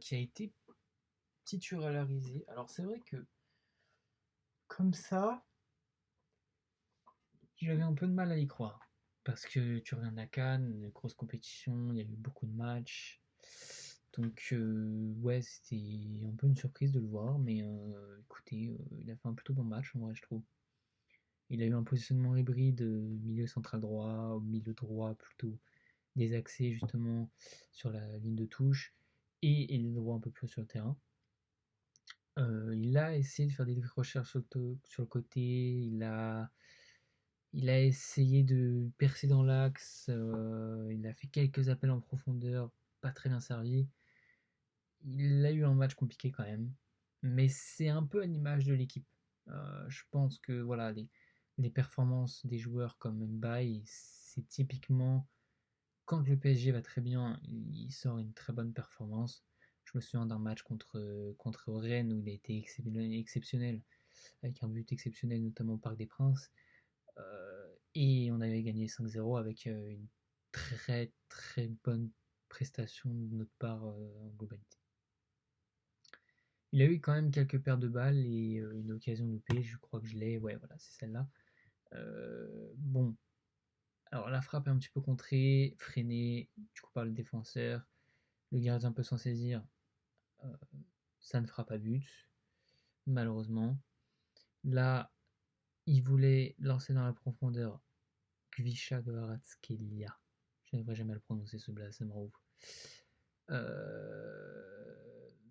qui a été titularisé. Alors c'est vrai que comme ça, j'avais un peu de mal à y croire. Parce que tu reviens de la CAN, une grosse compétition, il y a eu beaucoup de matchs. Donc ouais, c'était un peu une surprise de le voir, mais écoutez, il a fait un plutôt bon match en vrai, je trouve. Il a eu un positionnement hybride milieu central droit, au milieu droit plutôt des accès justement sur la ligne de touche et il droit un peu plus sur le terrain. Il a essayé de faire des recherches sur le côté, il a essayé de percer dans l'axe, il a fait quelques appels en profondeur, pas très bien servi. Il a eu un match compliqué quand même, mais c'est un peu à l'image de l'équipe. Je pense que voilà, les performances des joueurs comme Mbaye, c'est typiquement quand le PSG va très bien, il sort une très bonne performance. Je me souviens d'un match contre Rennes où il a été exceptionnel, avec un but exceptionnel notamment au Parc des Princes. Et on avait gagné 5-0 avec une très très bonne prestation de notre part en globalité. Il a eu quand même quelques paires de balles et une occasion loupée, je crois que je l'ai, ouais voilà, c'est celle-là. Bon, alors la frappe est un petit peu contrée, freinée, du coup par le défenseur, le gardien peut s'en saisir, euh, ça ne fera pas but, malheureusement. Là, il voulait lancer dans la profondeur Gvisha Kvaratskhelia. Je n'arriverai jamais à le prononcer ce blast, ça me rend ouf.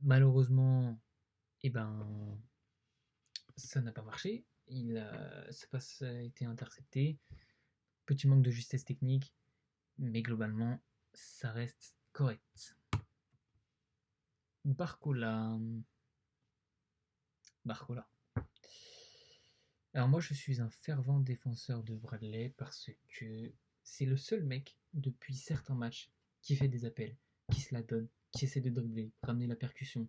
Malheureusement, eh ben, ça n'a pas marché. Ça a été intercepté. Petit manque de justesse technique, mais globalement, ça reste correct. Barcola. Barcola. Alors moi, je suis un fervent défenseur de Bradley parce que c'est le seul mec depuis certains matchs qui fait des appels, qui se la donne, qui essaie de dribbler, ramener la percussion.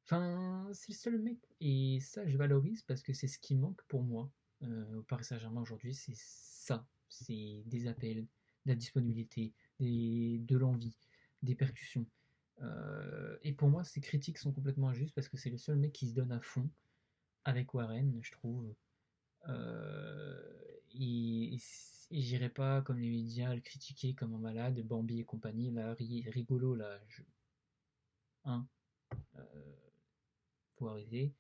Enfin, c'est le seul mec et ça, je valorise parce que c'est ce qui manque pour moi au Paris Saint-Germain aujourd'hui, c'est ça, c'est des appels, de la disponibilité, de l'envie, des percussions. Et pour moi, ces critiques sont complètement injustes parce que c'est le seul mec qui se donne à fond avec Warren, je trouve. Euh, et j'irai pas comme les médias le critiquer comme un malade, Bambi et compagnie, là, rigolo, là, hein, euh, faut arrêter.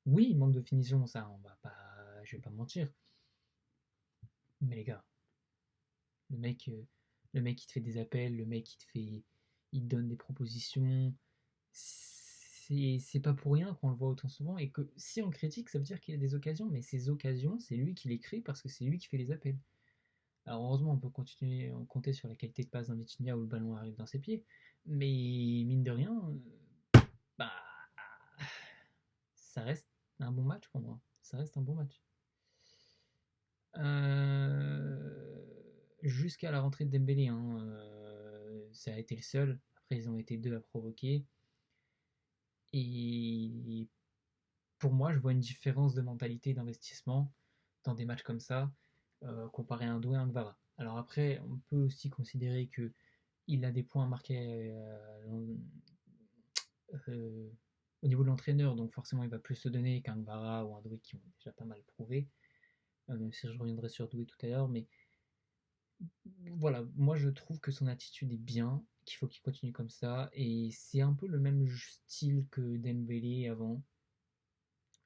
Oui, il manque de finition, ça, on va pas, je vais pas mentir. Mais les gars, le mec, Le mec, il te fait des appels, le mec, il te donne des propositions. C'est pas pour rien qu'on le voit autant souvent et que si on critique, ça veut dire qu'il y a des occasions, mais ces occasions, c'est lui qui les crée parce que c'est lui qui fait les appels. Alors heureusement, on peut continuer, on compter sur la qualité de passe d'un Vitinha où le ballon arrive dans ses pieds, mais mine de rien, bah, ça reste un bon match pour moi. Ça reste un bon match. Jusqu'à la rentrée de Dembélé, hein, ça a été le seul. Après, ils ont été deux à provoquer. Et pour moi, je vois une différence de mentalité d'investissement dans des matchs comme ça, comparé à un Doué et un Gvara. Alors après, on peut aussi considérer que il a des points marqués euh, au niveau de l'entraîneur, donc forcément il va plus se donner qu'un Gvara ou un Doué qui ont déjà pas mal prouvé, même si je reviendrai sur Doué tout à l'heure, mais voilà, moi je trouve que son attitude est bien, qu'il faut qu'il continue comme ça, et c'est un peu le même style que Dembélé avant.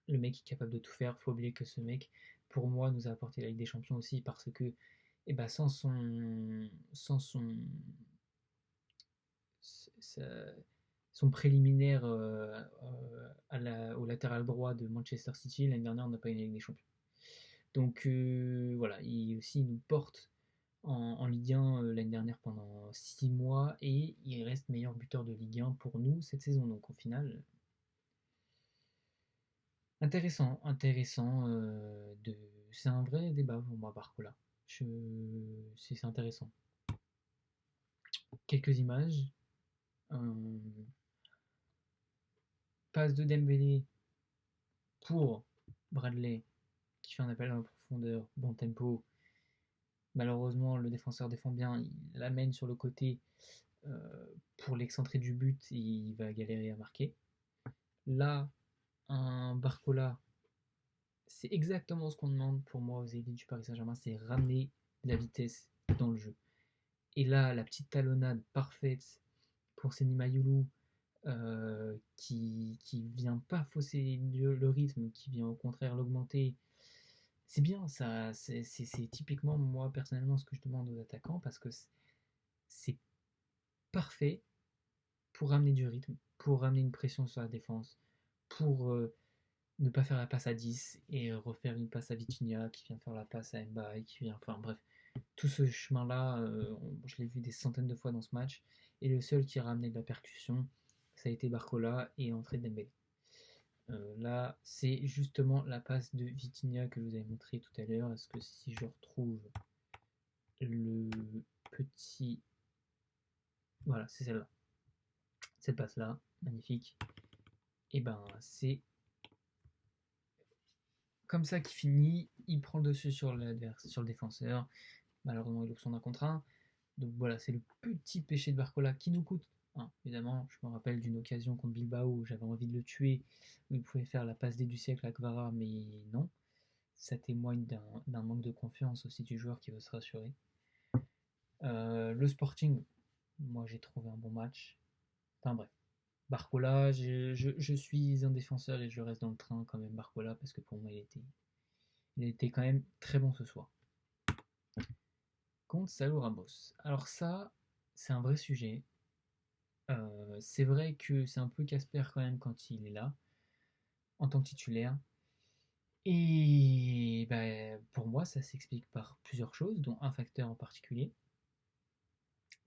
Le mec est capable de tout faire, faut oublier que ce mec, pour moi, nous a apporté la Ligue des Champions aussi parce que eh ben, sans sa- son préliminaire au latéral droit de Manchester City, l'année dernière, on n'a pas eu la Ligue des Champions. Donc voilà, il aussi il nous porte en Ligue 1 l'année dernière pendant 6 mois et il reste meilleur buteur de Ligue 1 pour nous cette saison. Donc au final, intéressant. C'est un vrai débat pour moi, Barcola. Je... C'est intéressant. Quelques images. Euh, Passe de Dembélé pour Bradley qui fait un appel à la profondeur, bon tempo. Malheureusement, le défenseur défend bien, il l'amène sur le côté pour l'excentré du but, il va galérer à marquer. Là, un Barcola, c'est exactement ce qu'on demande pour moi aux élites du Paris Saint-Germain, c'est ramener de la vitesse dans le jeu. Et là, la petite talonnade parfaite pour Seny Mayulu, qui vient pas fausser le rythme, qui vient au contraire l'augmenter. C'est bien, ça, c'est typiquement moi personnellement ce que je demande aux attaquants parce que c'est parfait pour ramener du rythme, pour ramener une pression sur la défense, pour ne pas faire la passe à 10 et refaire une passe à Vitinha qui vient faire la passe à Mbaye, qui vient, enfin bref, tout ce chemin-là, je l'ai vu des centaines de fois dans ce match, et le seul qui a ramené de la percussion, ça a été Barcola et l'entrée de Dembélé. Là, c'est justement la passe de Vitinha que je vous avais montré tout à l'heure. Est-ce que si je retrouve le petit... Voilà, c'est celle-là. Cette passe-là, magnifique. Et ben, c'est comme ça qu'il finit. Il prend le dessus sur sur le défenseur. Malheureusement, il loupe son 1 contre 1. Donc voilà, c'est le petit péché de Barcola qui nous coûte. Hein, évidemment, je me rappelle d'une occasion contre Bilbao où j'avais envie de le tuer, où il pouvait faire la passe D du siècle à Kvara, mais non. Ça témoigne d'un manque de confiance aussi du joueur qui veut se rassurer. Le Sporting, moi j'ai trouvé un bon match. Enfin bref, Barcola, je suis un défenseur et je reste dans le train quand même Barcola parce que pour moi il était quand même très bon ce soir. Contre Salo Ramos. Alors ça, c'est un vrai sujet. C'est vrai que c'est un peu Casper quand même quand il est là, en tant que titulaire. Et bah, pour moi, ça s'explique par plusieurs choses, dont un facteur en particulier.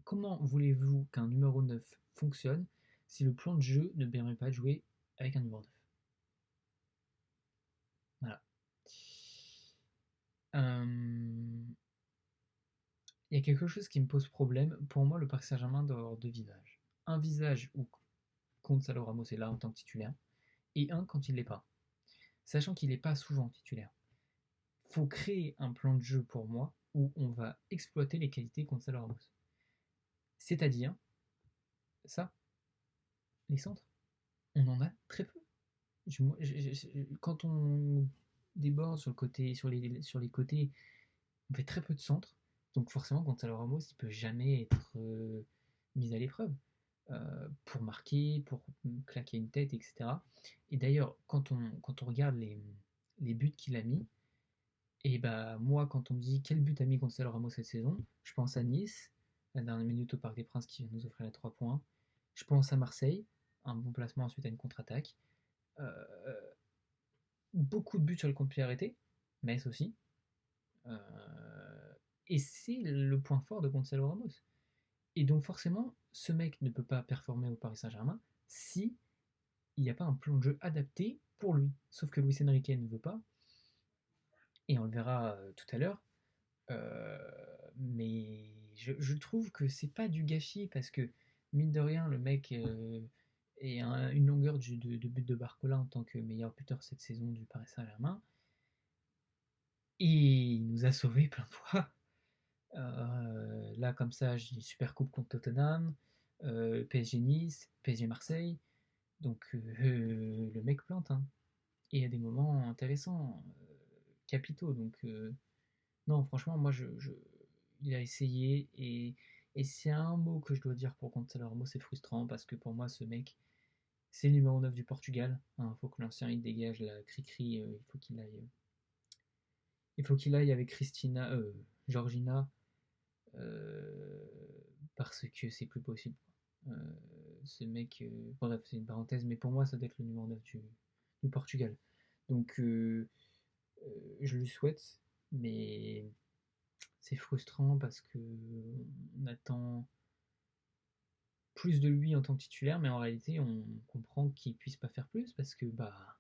Comment voulez-vous qu'un numéro 9 fonctionne si le plan de jeu ne permet pas de jouer avec un numéro 9? Voilà. Il y a quelque chose qui me pose problème. Pour moi, le Paris Saint-Germain doit avoir deux visages. Un visage où Gonzalo Ramos est là en tant que titulaire, et un quand il l'est pas. Sachant qu'il n'est pas souvent titulaire. Faut créer un plan de jeu pour moi où on va exploiter les qualités de Gonzalo Ramos. C'est-à-dire, ça, les centres, on en a très peu. Quand on déborde sur le côté, sur les côtés, on fait très peu de centres. Donc forcément, Gonzalo Ramos, il peut jamais être mis à l'épreuve pour marquer, pour claquer une tête, etc. Et d'ailleurs, quand on regarde les buts qu'il a mis, et bah moi, quand on me dit quel but a mis Gonzalo Ramos cette saison, je pense à Nice, la dernière minute au Parc des Princes qui vient nous offrir les 3 points. Je pense à Marseille, un bon placement ensuite à une contre-attaque. Euh, Beaucoup de buts sur le compte pied arrêté, Metz aussi. Euh, et c'est le point fort de Gonzalo Ramos. Et donc forcément, ce mec ne peut pas performer au Paris Saint-Germain si il n'y a pas un plan de jeu adapté pour lui. Sauf que Luis Enrique ne veut pas, et on le verra tout à l'heure. Euh, mais je trouve que c'est pas du gâchis parce que, mine de rien, le mec est une longueur de but de Barcola en tant que meilleur buteur cette saison du Paris Saint-Germain. Et il nous a sauvés plein de fois. Là, comme ça, j'ai Super Coupe contre Tottenham, PSG Nice, PSG Marseille. Donc, le mec plante, hein. Et il y a des moments intéressants, capitaux. Donc, non, franchement, moi, il a essayé. Et c'est un mot que je dois dire pour Gonçalo Ramos, c'est frustrant parce que pour moi, ce mec, c'est le numéro 9 du Portugal. Il faut que l'ancien il dégage la cri-cri. Il faut qu'il aille avec Georgina, euh, parce que c'est plus possible. Euh, Ce mec, bref, c'est une parenthèse, mais pour moi, ça doit être le numéro 9 du Portugal. Donc, je lui souhaite, mais c'est frustrant parce que on attend plus de lui en tant que titulaire, mais en réalité, on comprend qu'il puisse pas faire plus parce que bah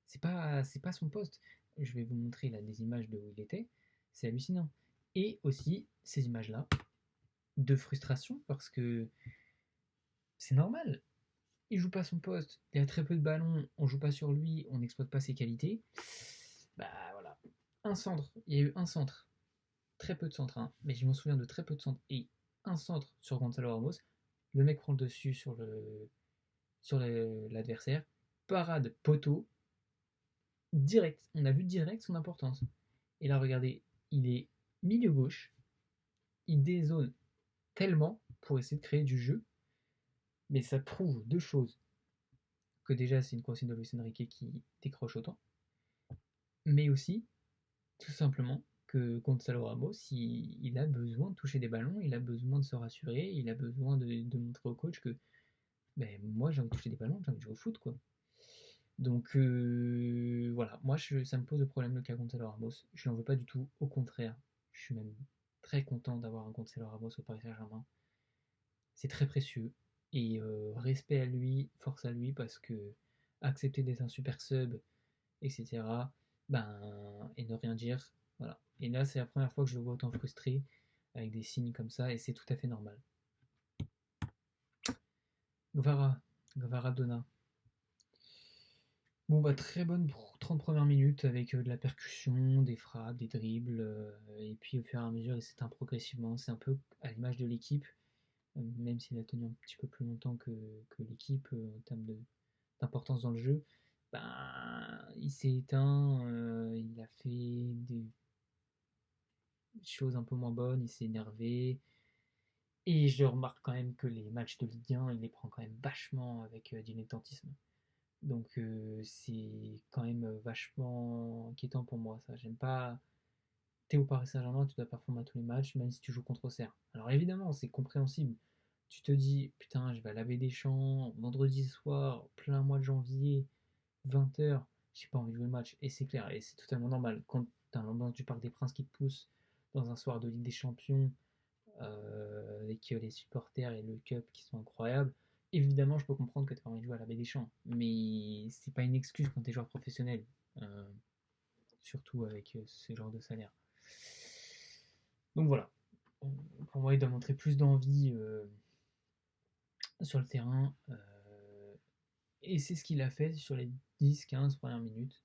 c'est pas son poste. Je vais vous montrer là des images de où il était, c'est hallucinant. Et aussi ces images-là de frustration parce que c'est normal. Il joue pas son poste, il a très peu de ballons, on joue pas sur lui, on n'exploite pas ses qualités. Bah voilà. Un centre, il y a eu un centre, très peu de centres, hein, mais je m'en souviens de très peu de centres, et un centre sur Gonzalo Ramos, le mec prend le dessus sur l'adversaire, parade poteau, direct, on a vu direct son importance. Et là regardez, il est milieu gauche, il dézone tellement pour essayer de créer du jeu, mais ça prouve deux choses, que déjà c'est une consigne de Luis Enrique qui décroche autant, mais aussi tout simplement que Gonzalo Ramos, il a besoin de toucher des ballons, il a besoin de se rassurer, il a besoin de montrer au coach que ben, moi j'ai envie de toucher des ballons, j'ai envie de jouer au foot quoi. Donc voilà, moi ça me pose de problème le cas Gonzalo Ramos. Je n'en veux pas du tout, au contraire, je suis même très content d'avoir un Gonzalo Ramos au Paris Saint-Germain. C'est très précieux et respect à lui, force à lui parce que accepter d'être un super sub, etc. Ben, et ne rien dire. Voilà. Et là, c'est la première fois que je le vois autant frustré avec des signes comme ça, et c'est tout à fait normal. Gvara, Gvaradona. Bon, bah, très bonne 30 premières minutes avec de la percussion, des frappes, des dribbles, et puis au fur et à mesure, il s'éteint progressivement. C'est un peu à l'image de l'équipe, même s'il a tenu un petit peu plus longtemps que l'équipe en termes d'importance dans le jeu. Ben, il s'est éteint, il a fait des choses un peu moins bonnes, il s'est énervé. Et je remarque quand même que les matchs de Ligue 1, il les prend quand même vachement avec dilettantisme. Donc c'est quand même vachement inquiétant pour moi ça. J'aime pas. T'es au Paris Saint-Germain, tu dois performer à tous les matchs, même si tu joues contre Auxerre. Alors évidemment, c'est compréhensible. Tu te dis, putain, je vais à la Baie des Champs, vendredi soir, plein mois de janvier, 20h, j'ai pas envie de jouer le match. Et c'est clair, et c'est totalement normal. Quand t'as l'ambiance du Parc des Princes qui te pousse dans un soir de Ligue des Champions, avec les supporters et le cup qui sont incroyables. Évidemment, je peux comprendre que tu as envie de jouer à la Baie des Champs, mais c'est pas une excuse quand tu es joueur professionnel, euh, surtout avec ce genre de salaire. Donc voilà, pour moi, il doit montrer plus d'envie sur le terrain, et c'est ce qu'il a fait sur les 10-15 premières minutes.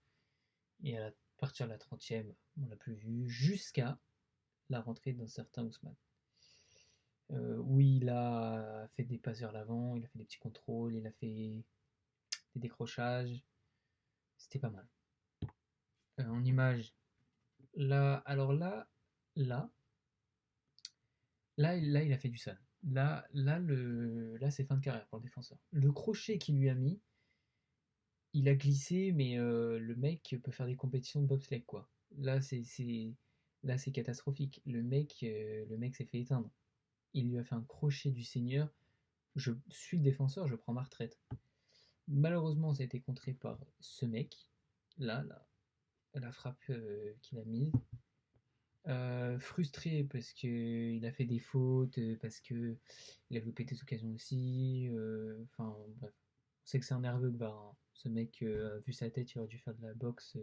Et à partir de la 30e, on l'a plus vu, jusqu'à la rentrée d'un certain Ousmane. Où il a fait des passes vers l'avant, il a fait des petits contrôles, il a fait des décrochages. C'était pas mal. En image, là, alors là, là, il a fait du sale. Là, c'est fin de carrière pour le défenseur. Le crochet qu'il lui a mis, il a glissé, mais le mec peut faire des compétitions de bobsleigh, quoi. Là, c'est catastrophique. Le mec s'est fait éteindre. il lui a fait un crochet du seigneur. Je suis le défenseur, je prends ma retraite. Malheureusement, ça a été contré par ce mec, là, la frappe qu'il a mise. Frustré parce qu'il a fait des fautes, parce que il a loupé des occasions aussi. Enfin, bref. On sait que c'est un nerveux Gvar, hein. Ce mec, vu sa tête, il aurait dû faire de la boxe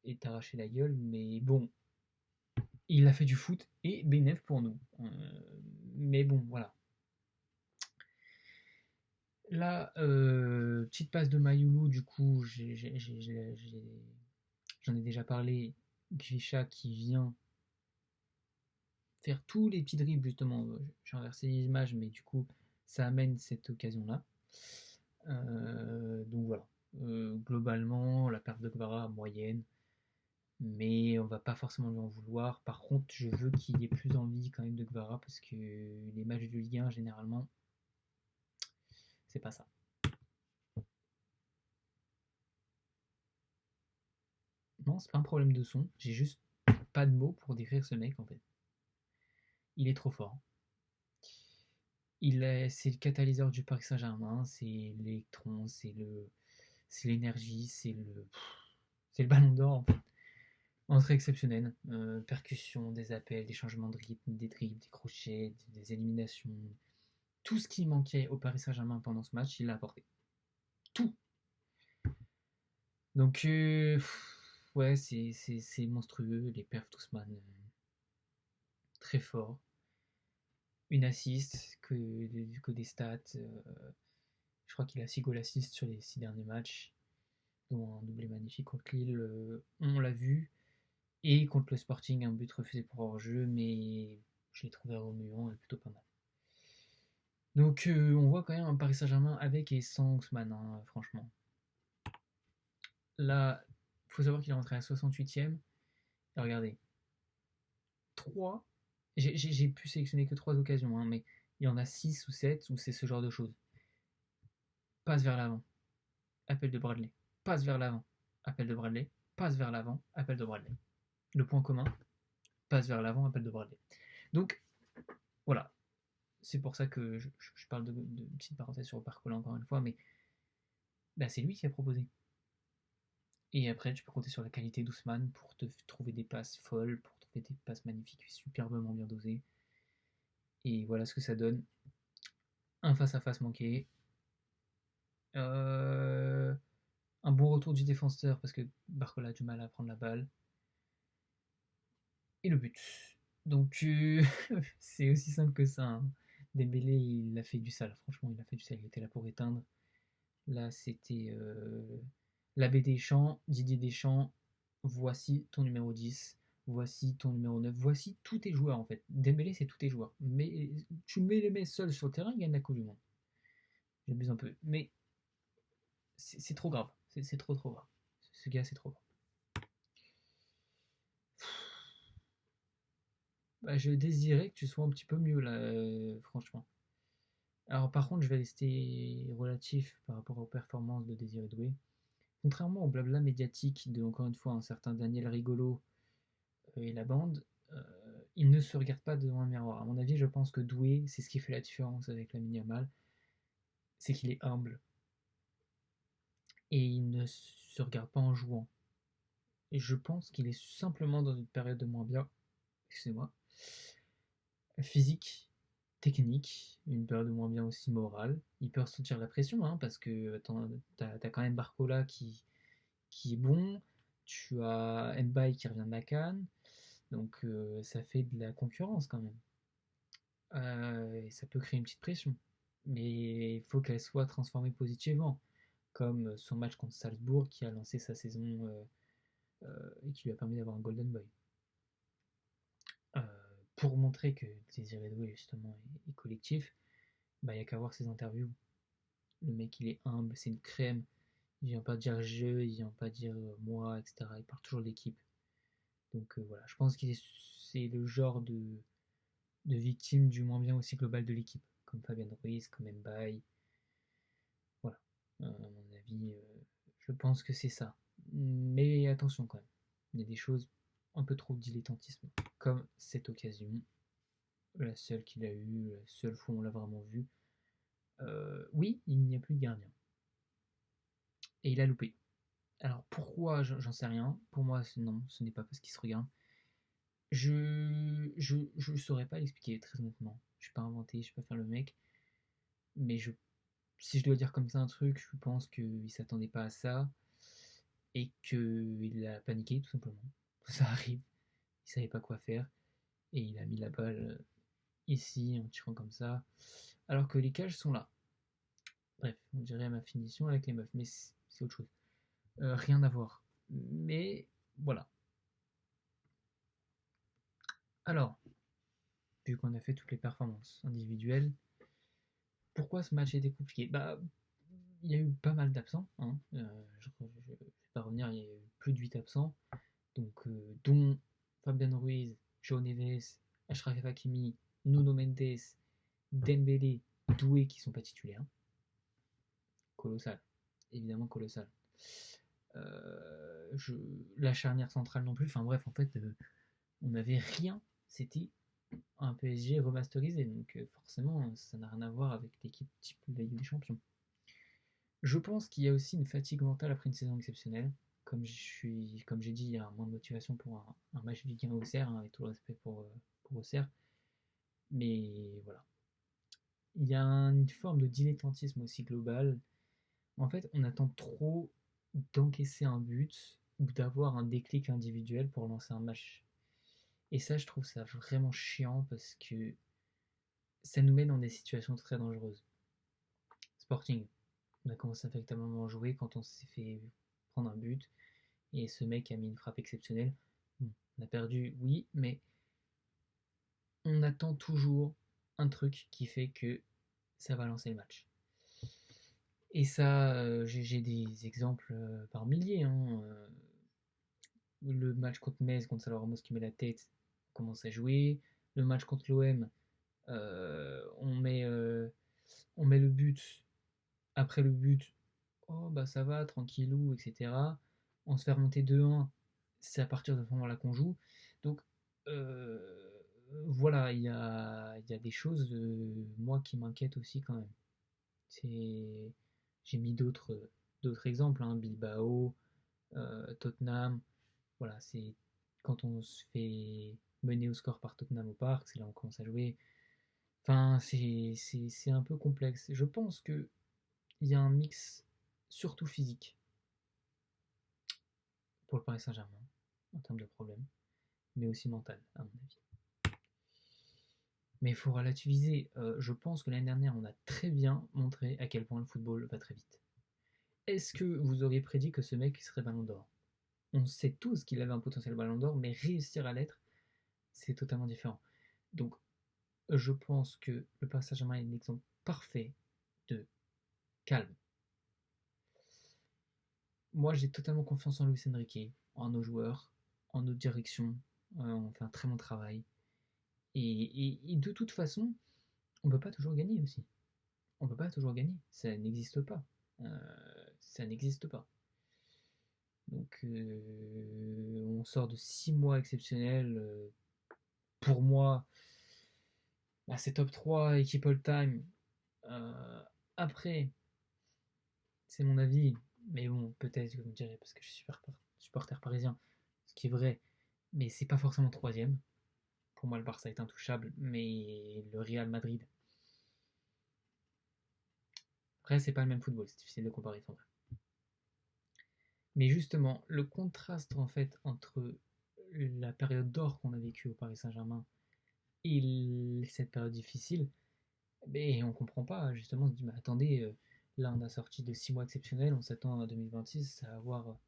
et t'arracher la gueule. Mais bon, il a fait du foot et bénéf pour nous. Mais bon, voilà. Là, petite passe de Mayoulou, du coup, j'en ai déjà parlé. Grisha qui vient faire tous les petits dribbles, justement. J'ai inversé les images, mais du coup, ça amène cette occasion-là. Donc voilà. Globalement, la perte de Gbara moyenne, mais on va pas forcément lui en vouloir. Par contre, je veux qu'il y ait plus envie quand même de Gbara parce que les matchs de Ligue 1, généralement, c'est pas ça. Non, c'est pas un problème de son, j'ai juste pas de mots pour décrire ce mec en fait. Il est trop fort. C'est le catalyseur du Paris Saint-Germain, c'est l'électron, c'est l'énergie, c'est le ballon d'or en fait. Entrée exceptionnelle, percussion, des appels, des changements de rythme, des dribbles, des crochets, des éliminations. Tout ce qui manquait au Paris Saint-Germain pendant ce match, il l'a apporté. Tout. Donc, ouais, c'est monstrueux. Les perfs d'Ousmane, très fort. Une assist, que des stats. Je crois qu'il a 6 goals assists sur les 6 derniers matchs, dont un doublé magnifique contre Lille. On l'a vu. Et contre le Sporting, un but refusé pour hors-jeu, mais je l'ai trouvé remuant et plutôt pas mal. Donc on voit quand même un Paris Saint-Germain avec et sans Ousmane, hein, franchement. Là, il faut savoir qu'il est rentré à la 68e. Et regardez, 3. J'ai pu sélectionner que 3 occasions, hein, mais il y en a 6 ou 7 où c'est ce genre de choses. Passe vers l'avant, appel de Bradley. Passe vers l'avant, appel de Bradley. Passe vers l'avant, appel de Bradley. Le point commun, passe vers l'avant, appel de Bradley. Donc, voilà. C'est pour ça que je parle de petite parenthèse sur Barcola encore une fois, mais bah, c'est lui qui a proposé. Et après, tu peux compter sur la qualité d'Ousmane pour te trouver des passes folles, pour trouver des passes magnifiques, superbement bien dosées. Et voilà ce que ça donne. Un face-à-face manqué. Un bon retour du défenseur parce que Barcola a du mal à prendre la balle. Et le but. Donc c'est aussi simple que ça, hein. Dembélé, il a fait du sale. Franchement, il a fait du sale. Il était là pour éteindre. Là, c'était l'abbé Deschamps, Didier Deschamps. Voici ton numéro 10. Voici ton numéro 9. Voici tous tes joueurs en fait. Dembélé, c'est tous tes joueurs. Mais tu mets les mets seuls sur le terrain, il gagne la Coupe du Monde. J'abuse un peu. Mais c'est trop grave. C'est trop grave. Ce gars, c'est trop grave. Bah, je désirais que tu sois un petit peu mieux là, franchement. Alors par contre, je vais rester relatif par rapport aux performances de Désiré Doué. Contrairement au blabla médiatique de, encore une fois, un certain Daniel Rigolo et la bande, il ne se regarde pas devant un miroir. À mon avis, je pense que Doué, c'est ce qui fait la différence avec la Yamal, c'est qu'il est humble. Et il ne se regarde pas en jouant. Et je pense qu'il est simplement dans une période de moins bien, excusez-moi, physique, technique, une période de moins bien aussi morale. Il peut ressentir la pression, hein, parce que t'as quand même Barcola qui est bon, tu as Mbaye qui revient de la CAN, donc ça fait de la concurrence quand même. Et ça peut créer une petite pression. Mais il faut qu'elle soit transformée positivement, comme son match contre Salzbourg qui a lancé sa saison et qui lui a permis d'avoir un Golden Boy. Euh, pour montrer que Désiré Doué justement est collectif, bah, il n'y a qu'à voir ses interviews. Le mec il est humble, c'est une crème, il vient pas dire je, il vient pas dire moi, etc. Il parle toujours d'équipe. Donc voilà, je pense que c'est le genre de victime du moins bien aussi global de l'équipe, comme Fabien Ruiz, comme Mbaye. Voilà, à mon avis, je pense que c'est ça. Mais attention quand même, il y a des choses un peu trop dilettantisme, comme cette occasion. la seule qu'il a eue, la seule fois où on l'a vraiment vu. Oui, il n'y a plus de gardien. Et il a loupé. Alors pourquoi, j'en sais rien. Pour moi, non, ce n'est pas parce qu'il se regarde. Je saurais pas l'expliquer, très honnêtement. Je ne vais pas inventer, je ne vais pas faire le mec. Mais si je dois dire comme ça un truc, je pense qu'il s'attendait pas à ça. Et qu'il a paniqué, tout simplement. Ça arrive. Il savait pas quoi faire. Et il a mis la balle ici, en tirant comme ça. Alors que les cages sont là. Bref, on dirait à ma finition avec les meufs. Mais c'est autre chose. Rien à voir. Mais voilà. Alors, vu qu'on a fait toutes les performances individuelles, pourquoi ce match était compliqué? Bah, il y a eu pas mal d'absents. Hein. Je ne vais pas revenir, il y a eu plus de 8 absents. Donc, dont Fabian Ruiz, João Neves, Achraf Hakimi, Nuno Mendes, Dembélé, Doué qui sont pas titulaires. Colossal. Évidemment colossal. La charnière centrale non plus. Enfin bref, en fait, on n'avait rien. C'était un PSG remasterisé. Donc forcément, ça n'a rien à voir avec l'équipe type de la Ligue des Champions. Je pense qu'il y a aussi une fatigue mentale après une saison exceptionnelle. Comme j'ai dit, il y a moins de motivation pour un match Ligue 1 au Auxerre, hein, avec tout le respect pour Auxerre. Mais voilà. Il y a une forme de dilettantisme aussi global. En fait, on attend trop d'encaisser un but ou d'avoir un déclic individuel pour lancer un match. Et ça, je trouve ça vraiment chiant parce que ça nous met dans des situations très dangereuses. Sporting, on a commencé à véritablement jouer quand on s'est fait prendre un but et ce mec a mis une frappe exceptionnelle. Bon, on a perdu, oui, mais on attend toujours un truc qui fait que ça va lancer le match. Et ça, j'ai des exemples par milliers. Hein. Le match contre Metz, contre Salah Ramos qui met la tête, on commence à jouer. Le match contre l'OM, on met le but. Après le but, oh bah ça va, tranquillou, etc. On se fait remonter 2-1, c'est à partir de ce moment-là qu'on joue. Donc voilà, il y a des choses, moi, qui m'inquiètent aussi quand même. J'ai mis d'autres exemples, hein, Bilbao, Tottenham. Voilà, c'est quand on se fait mener au score par Tottenham au parc, c'est là où on commence à jouer. Enfin, c'est un peu complexe. Je pense qu'il y a un mix surtout physique pour le Paris Saint-Germain, en termes de problèmes, mais aussi mental, à mon avis. Mais il faut relativiser. Je pense que l'année dernière, on a très bien montré à quel point le football va très vite. Est-ce que vous auriez prédit que ce mec serait Ballon d'Or? On sait tous qu'il avait un potentiel Ballon d'Or, mais réussir à l'être, c'est totalement différent. Donc, je pense que le Paris Saint-Germain est un exemple parfait de calme. Moi, j'ai totalement confiance en Luis Enrique, en nos joueurs, en notre direction. On fait un très bon travail. Et de toute façon, on ne peut pas toujours gagner aussi. On ne peut pas toujours gagner. Ça n'existe pas. Ça n'existe pas. Donc, on sort de 6 mois exceptionnels. Pour moi, bah, c'est top 3, équipe all-time. Après, c'est mon avis, mais bon, peut-être que vous me direz, parce que je suis supporter parisien, ce qui est vrai, mais c'est pas forcément troisième. Pour moi, le Barça est intouchable, mais le Real Madrid. Après, c'est pas le même football, c'est difficile de comparer, c'est vrai. Mais justement, le contraste en fait entre la période d'or qu'on a vécue au Paris Saint-Germain et cette période difficile, ben, on comprend pas. Justement, on se dit, mais attendez, là on a sorti de 6 mois exceptionnels, on s'attend à 2026 à avoir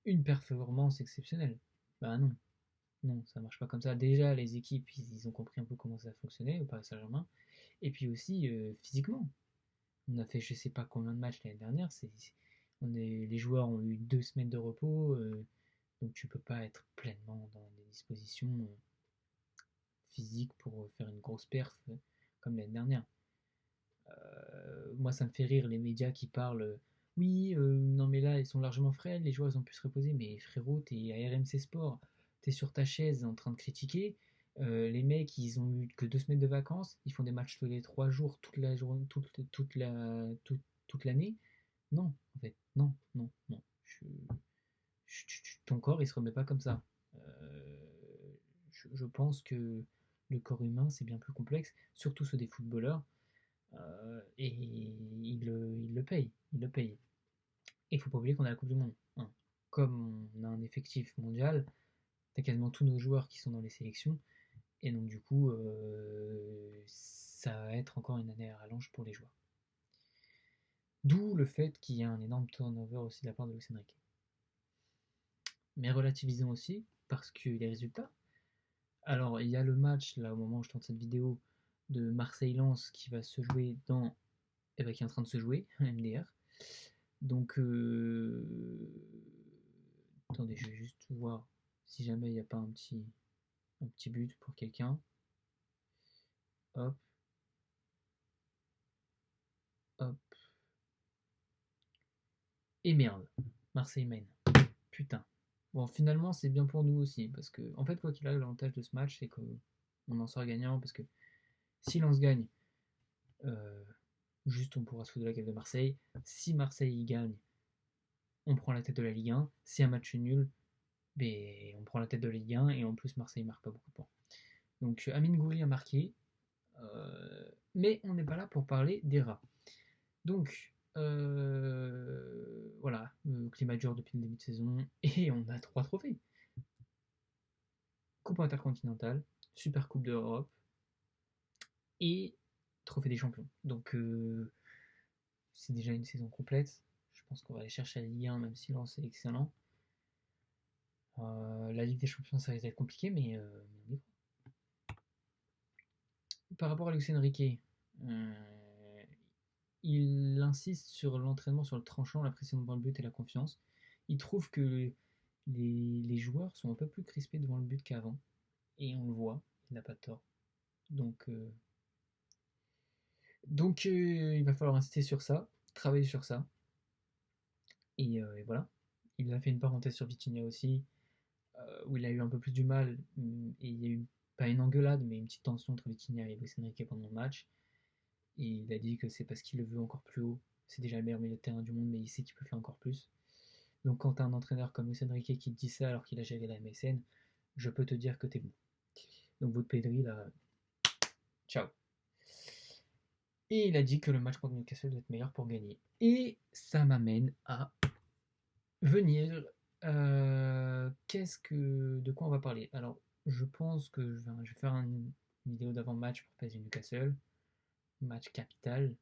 une performance exceptionnelle. Bah non, non, ça marche pas comme ça. Déjà, les équipes, ils ont compris un peu comment ça fonctionnait au Paris Saint-Germain. Et puis aussi, physiquement. On a fait je sais pas combien de matchs l'année dernière. Les joueurs ont eu 2 semaines de repos. Donc tu peux pas être pleinement dans des dispositions physiques pour faire une grosse perf comme l'année dernière. Moi, ça me fait rire les médias qui parlent. Oui, non mais là, ils sont largement frais, les joueurs ils ont pu se reposer. Mais frérot, t'es à RMC Sport, t'es sur ta chaise en train de critiquer. Les mecs, ils ont eu que 2 semaines de vacances, ils font des matchs tous les 3 jours, toute la journée, toute l'année. Non, en fait, non, non, non. Ton corps, il se remet pas comme ça. Je pense que le corps humain, c'est bien plus complexe, surtout ceux des footballeurs, et ils le payent. Ils le payent. Et il faut pas oublier qu'on a la Coupe du Monde, hein. Comme on a un effectif mondial, t'as quasiment tous nos joueurs qui sont dans les sélections, et donc du coup, ça va être encore une année à rallonge pour les joueurs. D'où le fait qu'il y ait un énorme turnover aussi de la part de Luis Enrique. Mais relativisons aussi, parce que les résultats. Alors, il y a le match, là, au moment où je tourne cette vidéo, de Marseille-Lens qui va se jouer dans. Eh ben, qui est en train de se jouer, MDR. Donc, attendez, je vais juste voir si jamais il n'y a pas un petit but pour quelqu'un. Hop, hop. Et merde, Marseille mène. Putain. Bon, finalement, c'est bien pour nous aussi, parce que, en fait, quoi qu'il arrive, l'avantage de ce match, c'est qu'on en sort gagnant, parce que si Lens gagne, euh, juste on pourra se foutre de la gueule de Marseille. Si Marseille gagne, on prend la tête de la Ligue 1. Si un match est nul, ben, on prend la tête de la Ligue 1, et en plus, Marseille marque pas beaucoup de points. Donc, Amine Gouiri a marqué, mais on n'est pas là pour parler des rats. Donc, voilà, le climat dure depuis le début de saison, et on a 3 trophées. Coupe intercontinentale, Super Coupe d'Europe et Trophée des Champions. Donc c'est déjà une saison complète. Je pense qu'on va aller chercher la Ligue 1, même si Lens est excellent. La Ligue des Champions, ça risque d'être compliqué, mais on y croit. Par rapport à Luis Enrique, il insiste sur l'entraînement, sur le tranchant, la pression devant le but et la confiance. Il trouve que les joueurs sont un peu plus crispés devant le but qu'avant. Et on le voit, il n'a pas tort. Donc, il va falloir insister sur ça, travailler sur ça. Et voilà. Il a fait une parenthèse sur Vitinha aussi, où il a eu un peu plus du mal. Et il y a eu, pas une engueulade, mais une petite tension entre Vitinha et Luis Enrique pendant le match. Et il a dit que c'est parce qu'il le veut encore plus haut. C'est déjà le meilleur milieu de terrain du monde, mais il sait qu'il peut faire encore plus. Donc quand tu as un entraîneur comme Luis Enrique qui te dit ça alors qu'il a géré la MSN, je peux te dire que t'es bon. Donc votre Pedri, là, ciao. Et il a dit que le match contre Newcastle doit être meilleur pour gagner. Et ça m'amène à venir. De quoi on va parler? Alors, je pense que je vais faire une vidéo d'avant-match pour PSG Newcastle. Match capital.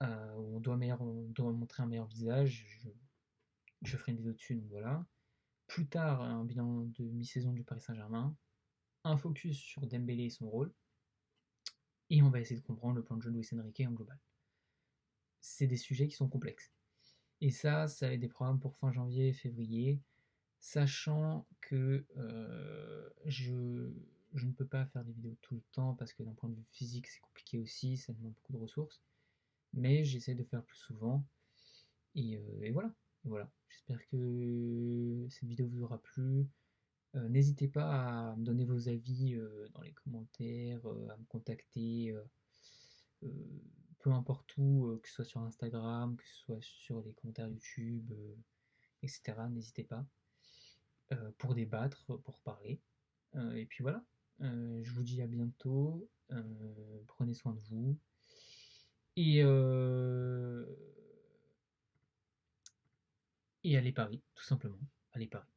Où on doit montrer un meilleur visage. Je ferai une vidéo dessus, donc voilà. Plus tard, un bilan de mi-saison du Paris Saint-Germain. Un focus sur Dembélé et son rôle. Et on va essayer de comprendre le plan de jeu de Luis Enrique en global. C'est des sujets qui sont complexes. Et ça va être des programmes pour fin janvier et février, sachant que je ne peux pas faire des vidéos tout le temps parce que d'un point de vue physique c'est compliqué aussi, ça demande beaucoup de ressources, mais j'essaie de faire plus souvent, et voilà. Et voilà. J'espère que cette vidéo vous aura plu. N'hésitez pas à me donner vos avis dans les commentaires, à me contacter, euh, peu importe où, que ce soit sur Instagram, que ce soit sur les commentaires YouTube, etc. N'hésitez pas, pour débattre, pour parler. Et puis voilà, je vous dis à bientôt, prenez soin de vous, et, et allez Paris, tout simplement, allez Paris.